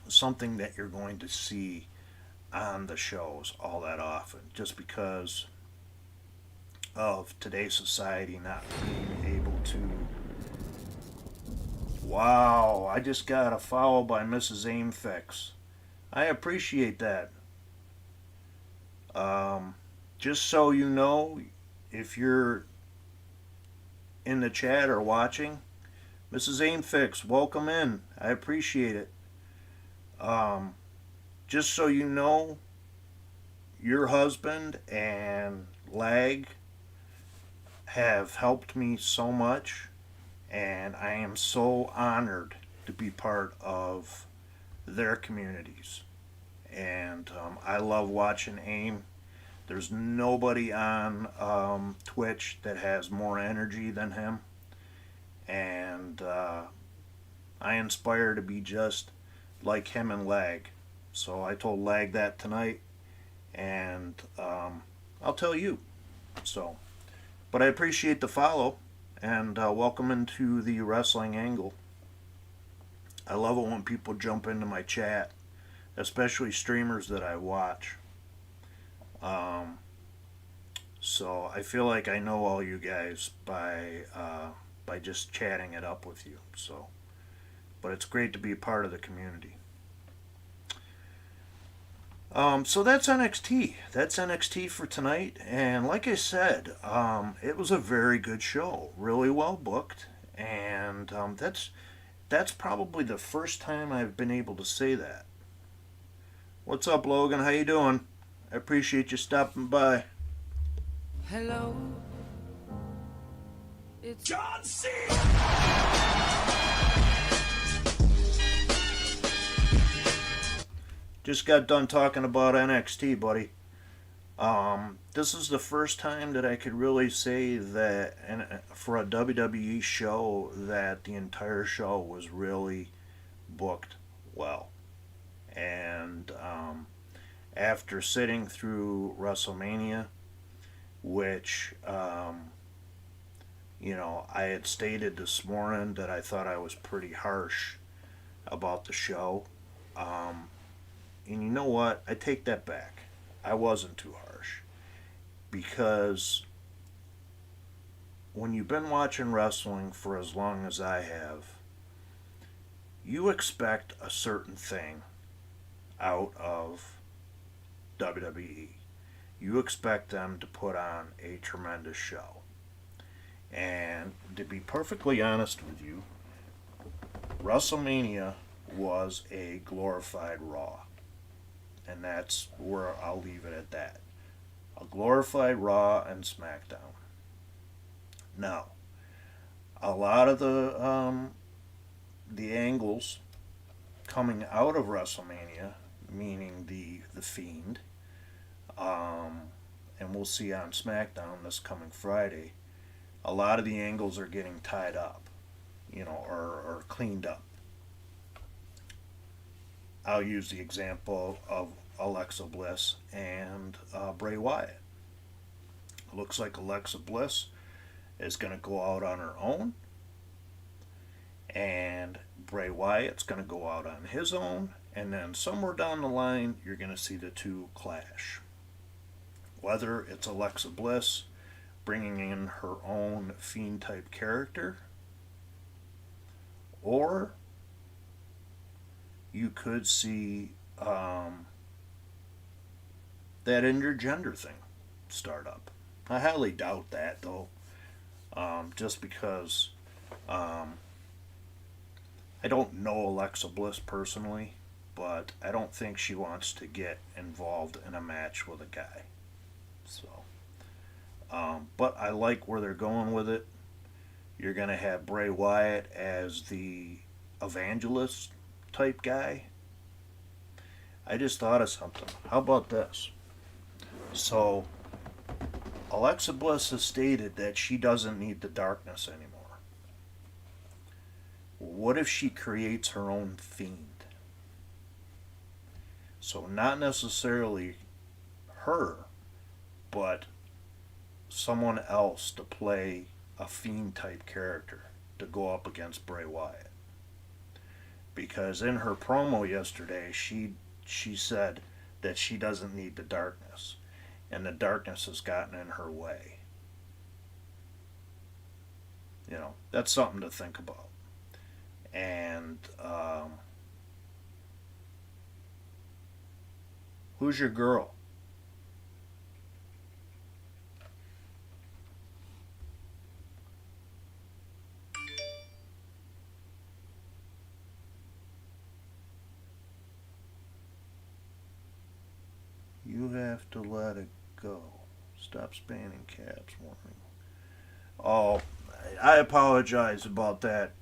something that you're going to see on the shows all that often, just because of today's society not being able to. Wow, I just got a foul by Mrs. Aimfix. I appreciate that. Um, just so you know, if you're in the chat or watching, Mrs. Aimfix, welcome in. I appreciate it. Um, just so you know, your husband and Lag have helped me so much, and I am so honored to be part of their communities. And I love watching AIM. There's nobody on Twitch that has more energy than him, and I inspire to be just like him and Lag. So I told Lag that tonight, and I'll tell you. So, but I appreciate the follow, and welcome into the Wrestling Angle. I love it when people jump into my chat, especially streamers that I watch. Um, so I feel like I know all you guys by just chatting it up with you. So, but it's great to be a part of the community. So that's NXT. That's NXT for tonight. And like I said, it was a very good show. Really well booked. And that's probably the first time I've been able to say that. What's up, Logan? How you doing? I appreciate you stopping by. Hello. It's John C. Just got done talking about NXT, buddy. This is the first time that I could really say that, and for a WWE show, that the entire show was really booked well. And after sitting through WrestleMania, which I had stated this morning that I thought I was pretty harsh about the show. And you know what? I take that back. I wasn't too harsh. Because when you've been watching wrestling for as long as I have, you expect a certain thing out of WWE. You expect them to put on a tremendous show. And to be perfectly honest with you, WrestleMania was a glorified Raw. And that's where I'll leave it at that. A glorified Raw and SmackDown. Now, a lot of the angles coming out of WrestleMania, meaning the Fiend, and we'll see on SmackDown this coming Friday, a lot of the angles are getting tied up, or cleaned up. I'll use the example of Alexa Bliss and Bray Wyatt. It looks like Alexa Bliss is going to go out on her own, and Bray Wyatt's going to go out on his own, and then somewhere down the line, you're going to see the two clash. Whether it's Alexa Bliss bringing in her own Fiend-type character, or you could see that intergender thing start up. I highly doubt that, though, just because I don't know Alexa Bliss personally, but I don't think she wants to get involved in a match with a guy. So, but I like where they're going with it. You're going to have Bray Wyatt as the evangelist type guy. I just thought of something. How about this? So, Alexa Bliss has stated that she doesn't need the darkness anymore. What if she creates her own Fiend? So, not necessarily her, but someone else to play a Fiend type character to go up against Bray Wyatt. Because in her promo yesterday, she said that she doesn't need the darkness, and the darkness has gotten in her way. That's something to think about. And who's your girl? You have to let it go. Stop spamming caps warning. Oh, I apologize about that,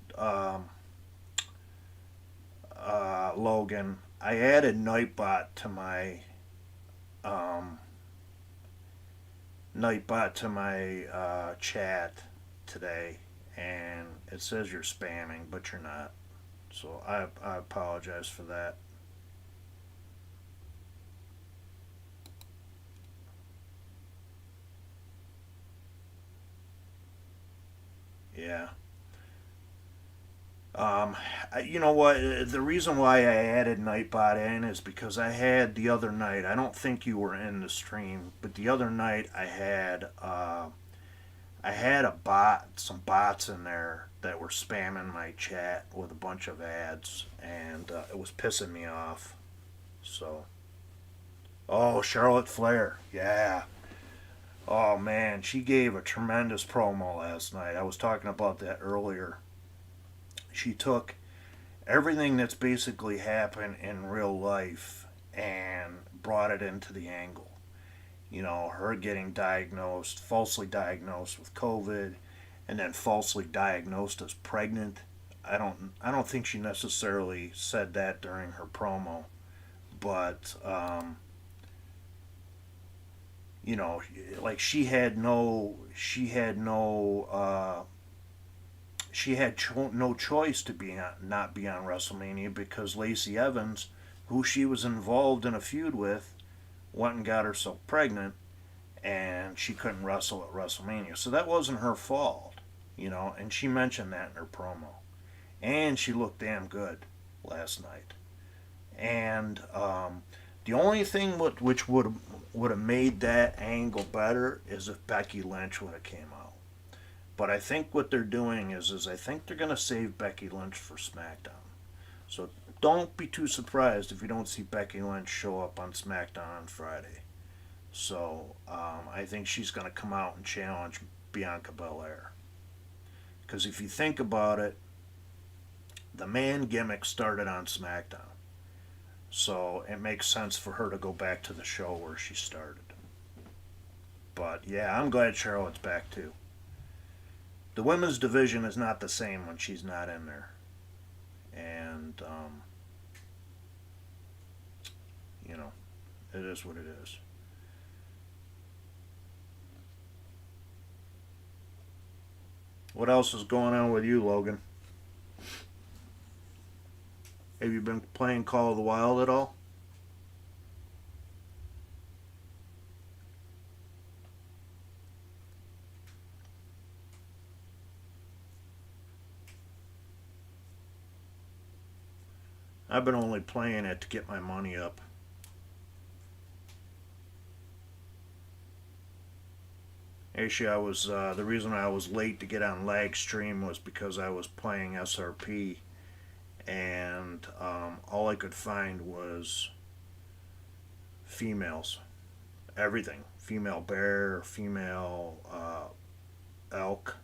Logan. I added Nightbot to my um, chat today, and it says you're spamming, but you're not. So I apologize for that. Yeah. Um, you know what? The reason why I added Nightbot in is because I had the other night. I don't think you were in the stream, but the other night I had some bots in there that were spamming my chat with a bunch of ads, and it was pissing me off. So, oh, Charlotte Flair, yeah. Oh man, she gave a tremendous promo last night. I was talking about that earlier. She took everything that's basically happened in real life and brought it into the angle. Her getting falsely diagnosed with COVID, and then falsely diagnosed as pregnant. I don't think she necessarily said that during her promo, but you know, like she had no choice to not be on WrestleMania because Lacey Evans, who she was involved in a feud with, went and got herself pregnant, and she couldn't wrestle at WrestleMania. So that wasn't her fault. And she mentioned that in her promo, and she looked damn good last night. And the only thing which would have made that angle better is if Becky Lynch would have came out. But I think what they're doing is I think they're going to save Becky Lynch for SmackDown. So don't be too surprised if you don't see Becky Lynch show up on SmackDown on Friday. So I think she's going to come out and challenge Bianca Belair. Because if you think about it, the man gimmick started on SmackDown. So it makes sense for her to go back to the show where she started. But yeah, I'm glad Charlotte's back too. The women's division is not the same when she's not in there. And, you know, it is what it is. What else is going on with you, Logan? Have you been playing Call of the Wild at all? I've been only playing it to get my money up. Actually, the reason I was late to get on lag stream was because I was playing SRP, and all I could find was females. Everything: female bear, female elk,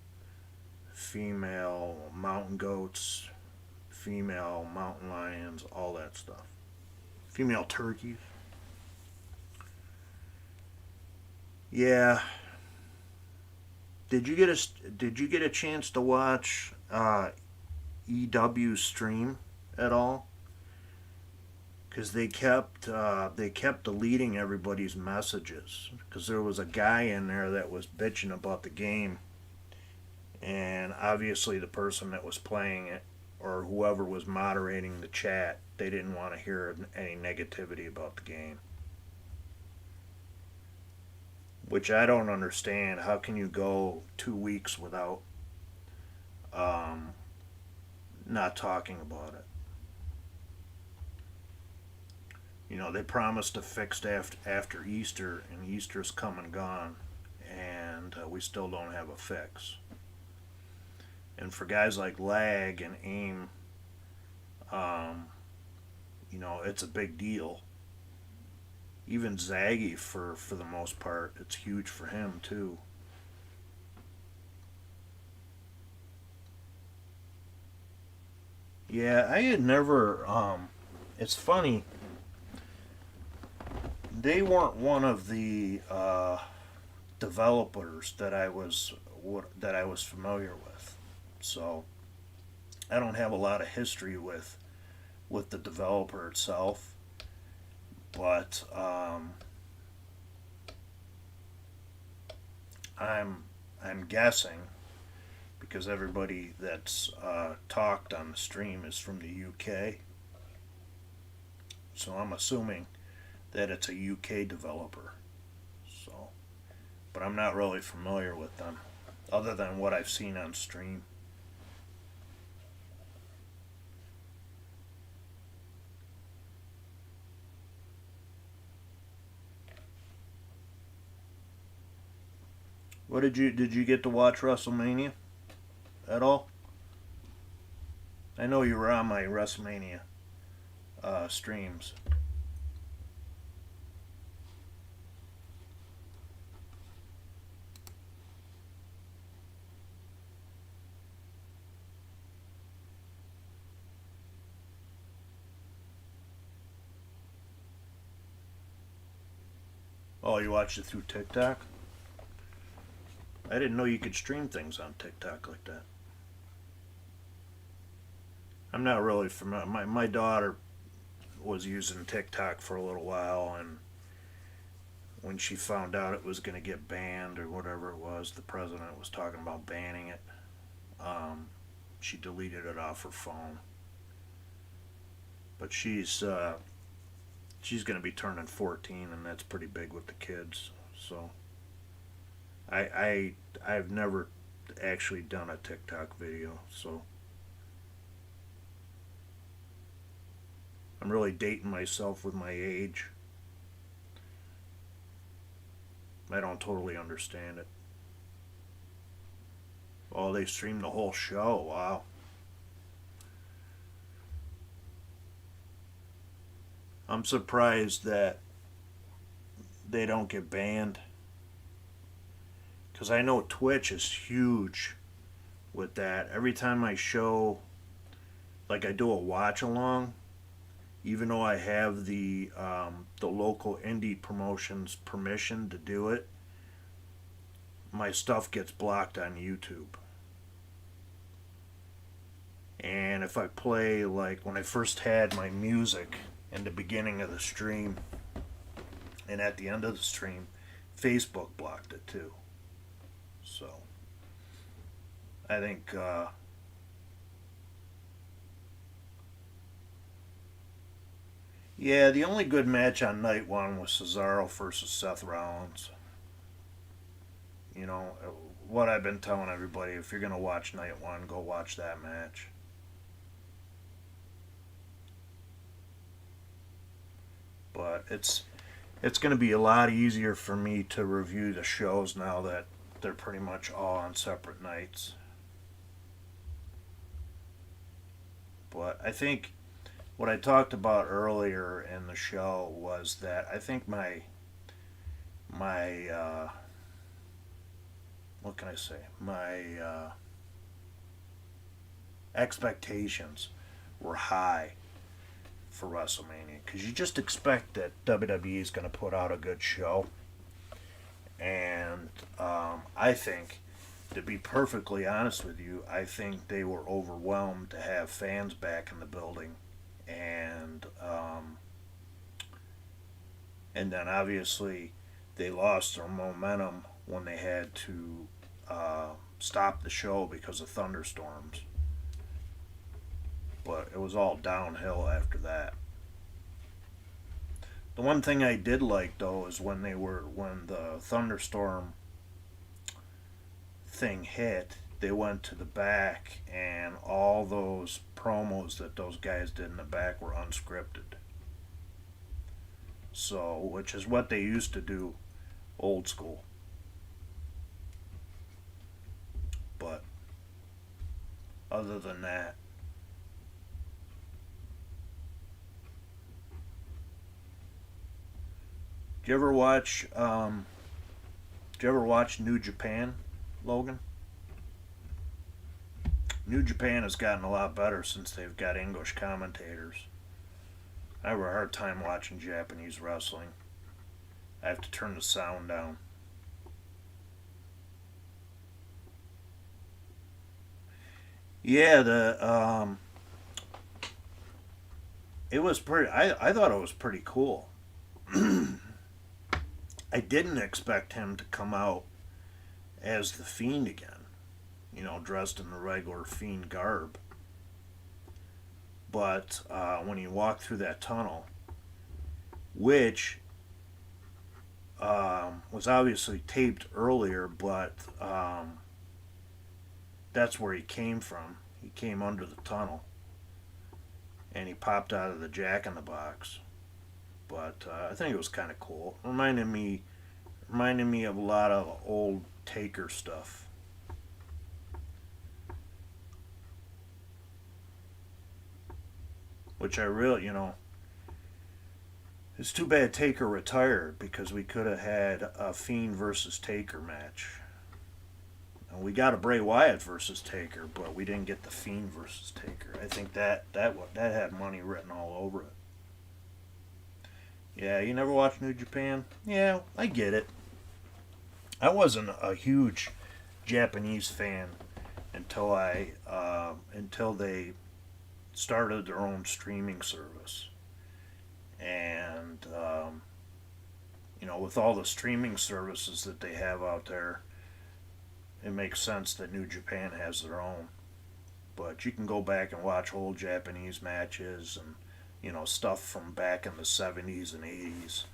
female mountain goats, female mountain lions, all that stuff. Female turkeys. Yeah. Did you get a chance to watch EW stream at all? Because they kept deleting everybody's messages because there was a guy in there that was bitching about the game, and obviously the person that was playing it or whoever was moderating the chat, they didn't want to hear any negativity about the game. Which I don't understand. How can you go 2 weeks without um, not talking about it? They promised to fix it after Easter, and Easter's come and gone, and we still don't have a fix. And for guys like Lag and AIM, um, it's a big deal. Even Zaggy, for the most part, it's huge for him too. Yeah, I had never. It's funny. They weren't one of the developers that I was familiar with, so I don't have a lot of history with the developer itself. But I'm I'm guessing because everybody that's talked on the stream is from the UK, so I'm assuming that it's a UK developer. So, but I'm not really familiar with them, other than what I've seen on stream. What did you get to watch WrestleMania at all? I know you were on my WrestleMania streams. Oh, you watched it through TikTok? I didn't know you could stream things on TikTok like that. I'm not really familiar. My daughter was using TikTok for a little while, and when she found out it was going to get banned or whatever it was, the president was talking about banning it. Um, she deleted it off her phone. But she's going to be turning 14, and that's pretty big with the kids. So I've never actually done a TikTok video, so I'm really dating myself with my age. I don't totally understand it. Oh, they streamed the whole show. Wow. I'm surprised that they don't get banned. Because I know Twitch is huge with that. Every time I show, like I do a watch along, even though I have the local indie promotions permission to do it, my stuff gets blocked on YouTube. And if I play, like when I first had my music in the beginning of the stream and at the end of the stream, Facebook blocked it too. So I think yeah, the only good match on night one was Cesaro versus Seth Rollins. You know what I've been telling everybody: if you're gonna watch night one, go watch that match. But it's going to be a lot easier for me to review the shows now that they're pretty much all on separate nights. But I think what I talked about earlier in the show was that I think my what can I say? My expectations were high for WrestleMania because you just expect that WWE is going to put out a good show, and I think, to be perfectly honest with you, I think they were overwhelmed to have fans back in the building, and then obviously they lost their momentum when they had to stop the show because of thunderstorms. But it was all downhill after that. The one thing I did like though is when the thunderstorm thing hit, they went to the back and all those promos that those guys did in the back were unscripted. So, which is what they used to do old school. But other than that. Did you ever watch? Did you ever watch New Japan, Logan? New Japan has gotten a lot better since they've got English commentators. I have a hard time watching Japanese wrestling. I have to turn the sound down. Yeah, the it was pretty. I thought it was pretty cool. I didn't expect him to come out as the Fiend again, dressed in the regular Fiend garb. But when he walked through that tunnel, which was obviously taped earlier, but that's where he came from. He came under the tunnel, and he popped out of the Jack in the Box. But I think it was kind of cool. Reminded me of a lot of old Taker stuff. Which I really, it's too bad Taker retired because we could have had a Fiend versus Taker match. And we got a Bray Wyatt versus Taker, but we didn't get the Fiend versus Taker. I think that had money written all over it. Yeah, you never watched New Japan? Yeah, I get it. I wasn't a huge Japanese fan until they started their own streaming service, and with all the streaming services that they have out there, it makes sense that New Japan has their own. But you can go back and watch old Japanese matches and stuff from back in the 70s and 80s,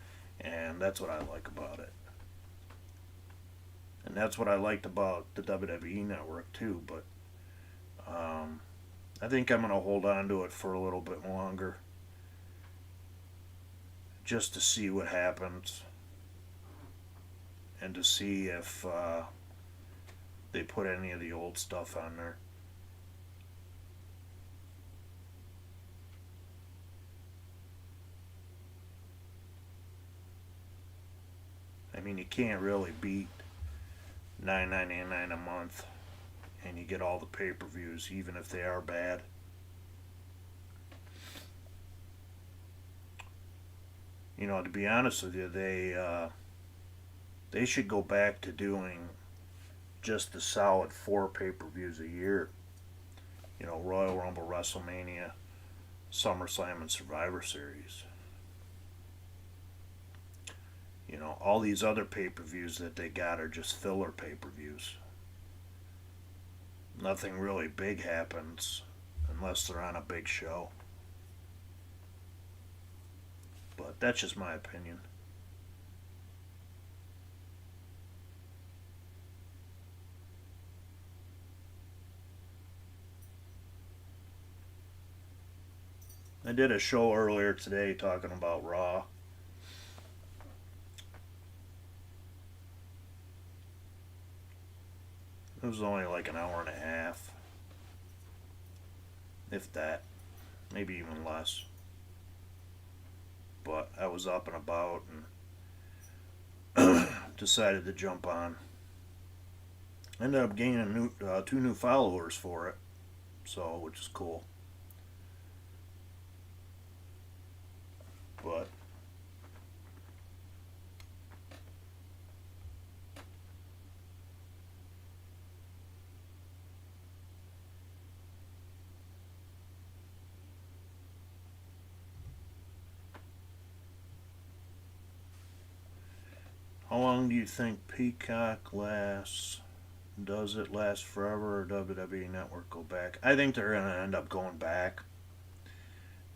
and that's what I like about it. And that's what I liked about the WWE Network too. But I think I'm going to hold on to it for a little bit longer, just to see what happens, and to see if they put any of the old stuff on there. I mean, you can't really beat $9.99 a month, and you get all the pay-per-views, even if they are bad. To be honest with you, they should go back to doing just the solid 4 pay-per-views a year. Royal Rumble, WrestleMania, SummerSlam, and Survivor Series. All these other pay-per-views that they got are just filler pay-per-views. Nothing really big happens unless they're on a big show. But that's just my opinion. I did a show earlier today talking about Raw. It was only like an hour and a half, if that, maybe even less. But I was up and about and decided to jump on. Ended up gaining 2 new followers for it, so which is cool. But how long do you think Peacock lasts? Does it last forever, or WWE Network go back? I think they're going to end up going back.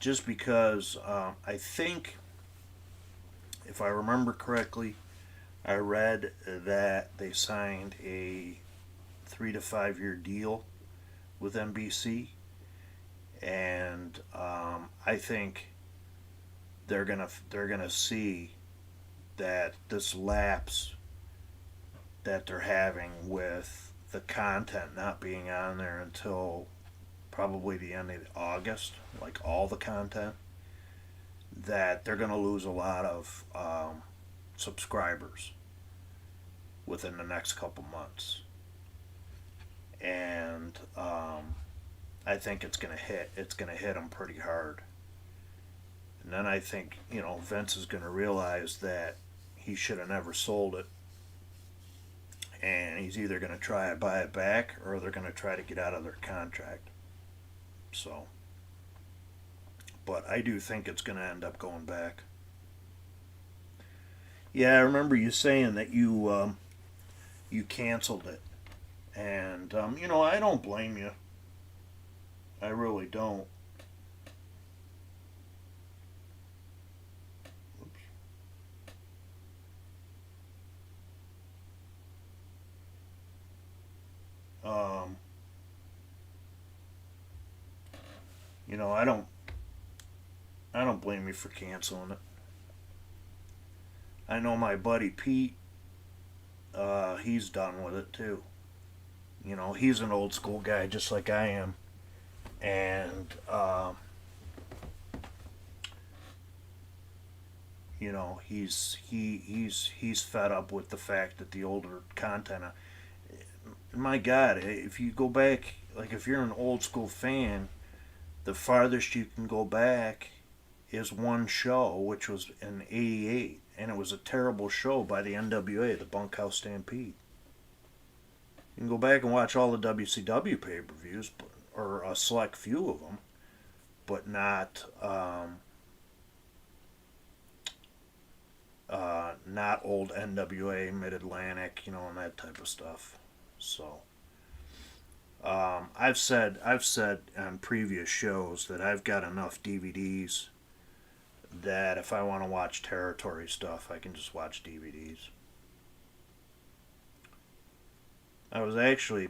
Just because I think, if I remember correctly, I read that they signed a 3 to 5 year deal with NBC, and I think they're gonna see that this lapse that they're having with the content not being on there until probably the end of August, like all the content, that they're going to lose a lot of subscribers within the next couple months. And I think it's going to hit. It's going to hit them pretty hard. And then I think, Vince is going to realize that he should have never sold it. And he's either going to try to buy it back or they're going to try to get out of their contract. So, but I do think it's going to end up going back. Yeah, I remember you saying that you canceled it. And, I don't blame you. I really don't. Um, I don't blame you for canceling it. I know my buddy Pete, he's done with it too. He's an old school guy just like I am. And, he's fed up with the fact that the older content. My God, if you go back, like if you're an old school fan, the farthest you can go back is one show, which was in '88, and it was a terrible show by the NWA, the Bunkhouse Stampede. You can go back and watch all the WCW pay-per-views, or a select few of them, but not old NWA, Mid-Atlantic, and that type of stuff. So, I've said on previous shows that I've got enough DVDs that if I want to watch territory stuff, I can just watch DVDs. I was actually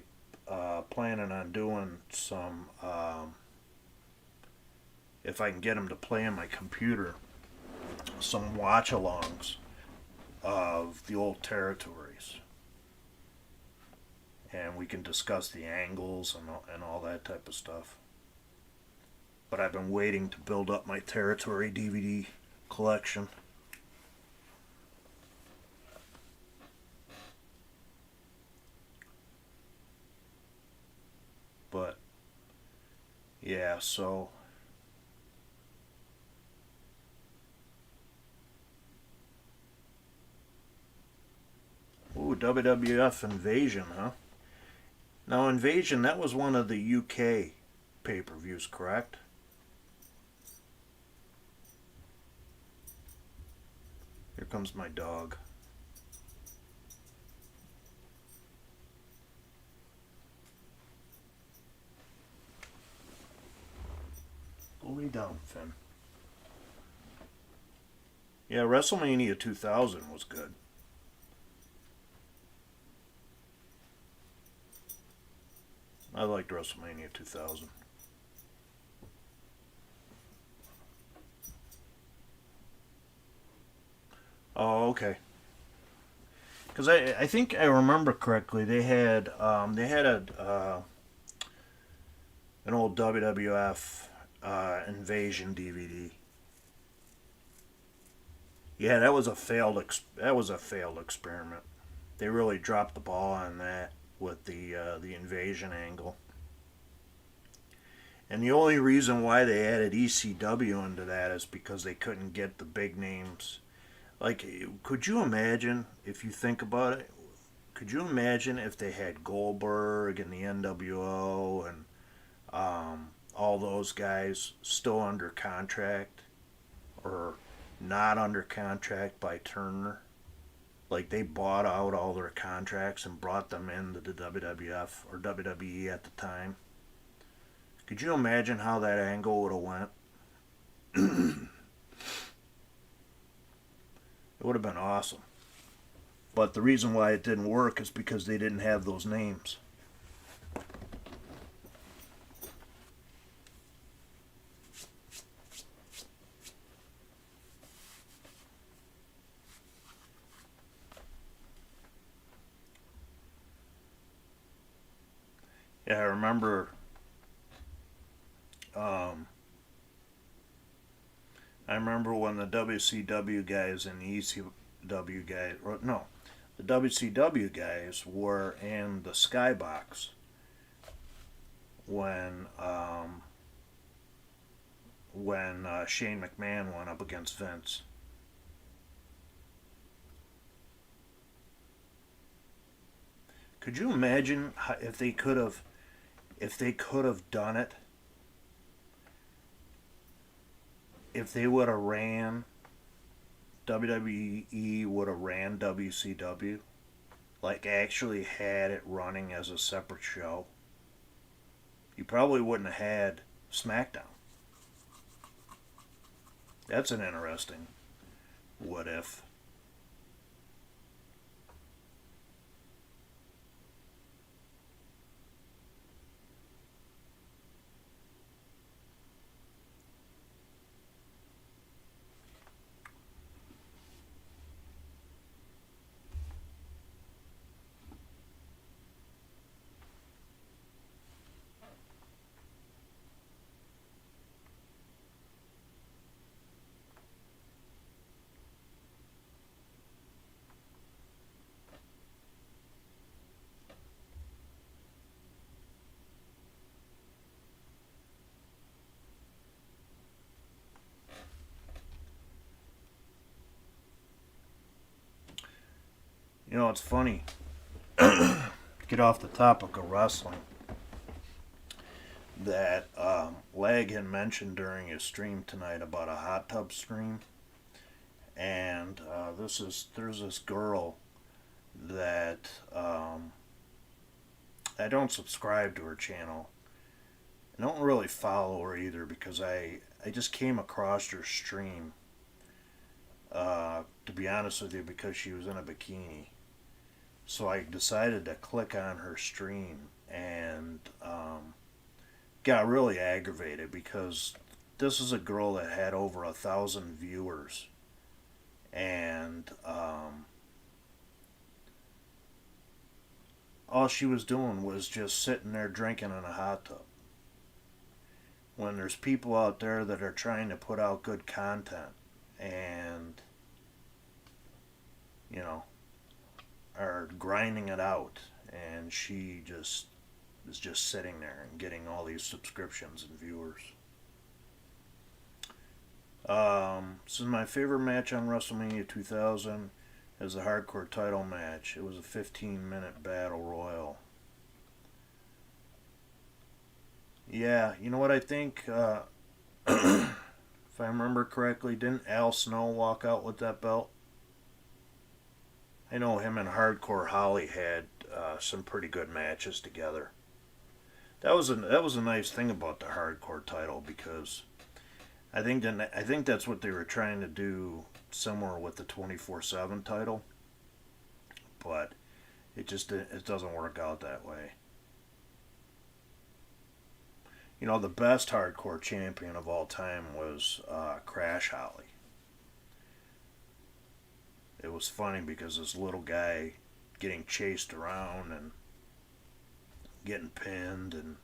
planning on doing some, if I can get them to play on my computer, some watch-alongs of the old territories. And we can discuss the angles and all that type of stuff. But I've been waiting to build up my territory DVD collection. But yeah, so ooh, WWF Invasion, huh? Now Invasion, that was one of the UK pay-per-views, correct? Here comes my dog. Go lay down, Finn. Yeah, WrestleMania 2000 was good. I liked WrestleMania 2000. Oh, okay. Because I think I remember correctly, they had an old WWF Invasion DVD. Yeah, that was a failed experiment. They really dropped the ball on that with the invasion angle. And the only reason why they added ECW into that is because they couldn't get the big names. Like, could you imagine, if you think about it, could you imagine if they had Goldberg and the NWO and all those guys still under contract or not under contract by Turner? Like, they bought out all their contracts and brought them into the WWF or WWE at the time. Could you imagine how that angle would have went? It would have been awesome. But the reason why it didn't work is because they didn't have those names. Yeah, I remember I remember when the WCW guys and the ECW guys, or no, the WCW guys were in the skybox when Shane McMahon went up against Vince. Could you imagine if they could have done it? If they would have ran WWE would have ran WCW, like actually had it running as a separate show, you probably wouldn't have had SmackDown. That's an interesting what if. You know, it's funny. Get off the topic of wrestling. That Lag had mentioned during his stream tonight about a hot tub stream, and there's this girl that I don't subscribe to her channel. I don't really follow her either because I just came across her stream. To be honest with you, because she was in a bikini. So I decided to click on her stream and got really aggravated because this is a girl that had over 1,000 viewers, and all she was doing was just sitting there drinking in a hot tub. When there's people out there that are trying to put out good content and, you know, are grinding it out, and she just is just sitting there and getting all these subscriptions and viewers. This is my favorite match on WrestleMania 2000 as the hardcore title match. It was a 15-minute battle royal. Yeah, you know what I think? If I remember correctly, didn't Al Snow walk out with that belt? I know him and Hardcore Holly had some pretty good matches together. That was a nice thing about the Hardcore title because I think that's what they were trying to do, similar with the 24/7 title, but it doesn't work out that way. You know, the best Hardcore champion of all time was Crash Holly. It was funny because this little guy getting chased around and getting pinned and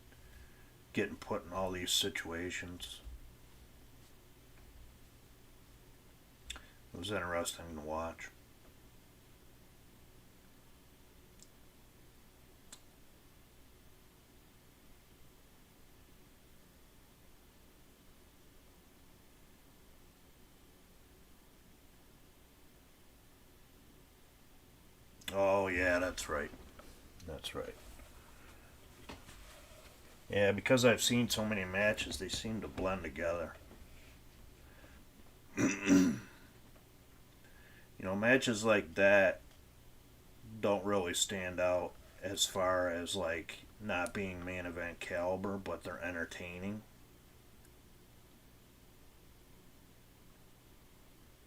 getting put in all these situations. It was interesting to watch. Oh, yeah, that's right. That's right. Yeah, because I've seen so many matches, they seem to blend together. You know, matches like that don't really stand out as far as like not being main event caliber, but they're entertaining.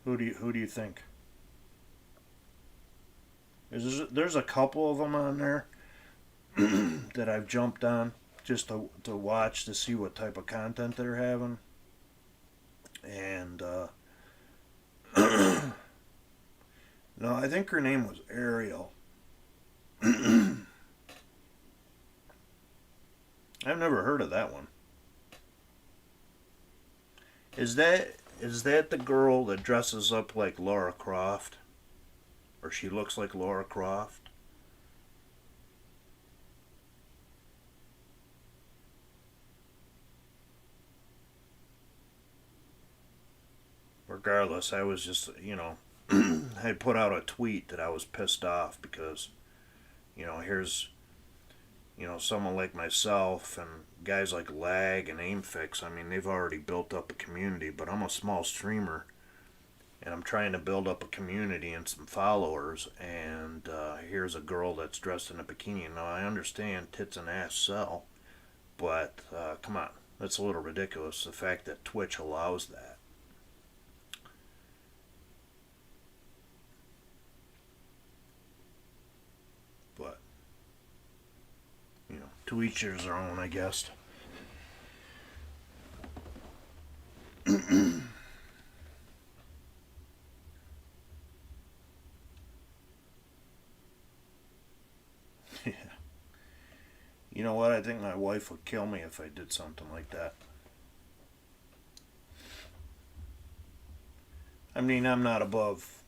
Who do you think? There's a couple of them on there that I've jumped on just to watch to see what type of content they're having, and no, I think her name was Ariel. I've never heard of that one. Is that the girl that dresses up like Laura Croft? Or she looks like Laura Croft? Regardless, I was just, I put out a tweet that I was pissed off because, here's, someone like myself and guys like Lag and Aimfix. I mean, they've already built up a community, but I'm a small streamer and I'm trying to build up a community and some followers. And here's a girl that's dressed in a bikini. Now, I understand tits and ass sell, but come on, that's a little ridiculous. The fact that Twitch allows that. But, to each their own, I guess. Yeah. You know what? I think my wife would kill me if I did something like that. I mean, I'm not above,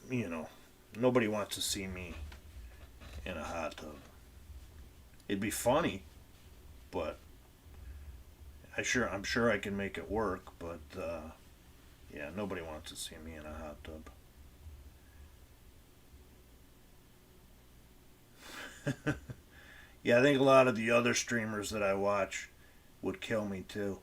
nobody wants to see me in a hot tub. It'd be funny, but I'm sure I can make it work, but yeah, nobody wants to see me in a hot tub. Yeah, I think a lot of the other streamers that I watch would kill me too.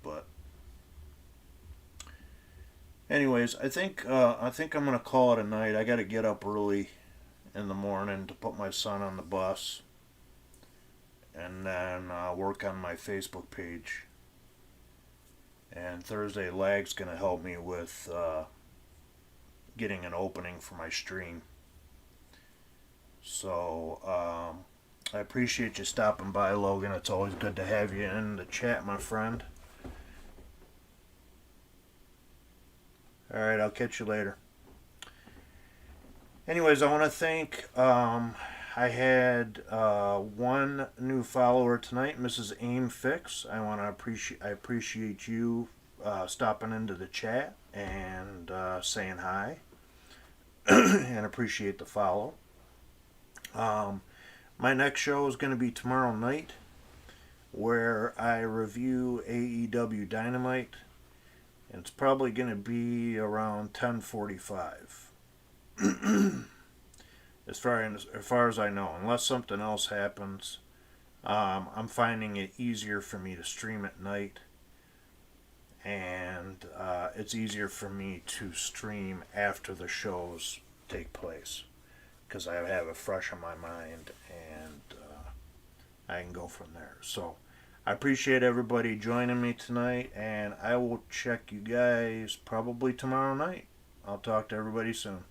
But anyways, I think I'm gonna call it a night. I got to get up early in the morning to put my son on the bus, and then work on my Facebook page. And Thursday, Lag's gonna help me with getting an opening for my stream. So I appreciate you stopping by, Logan. It's always good to have you in the chat, my friend. All right, I'll catch you later. Anyways, I want to thank. I had one new follower tonight, Mrs. Aim Fix. I appreciate you stopping into the chat and saying hi, and appreciate the follow. My next show is going to be tomorrow night, where I review AEW Dynamite. And it's probably going to be around 10:45. as far as I know, unless something else happens, I'm finding it easier for me to stream at night, and it's easier for me to stream after the shows take place because I have it fresh in my mind, and I can go from there. So I appreciate everybody joining me tonight, and I will check you guys probably tomorrow night. I'll talk to everybody soon.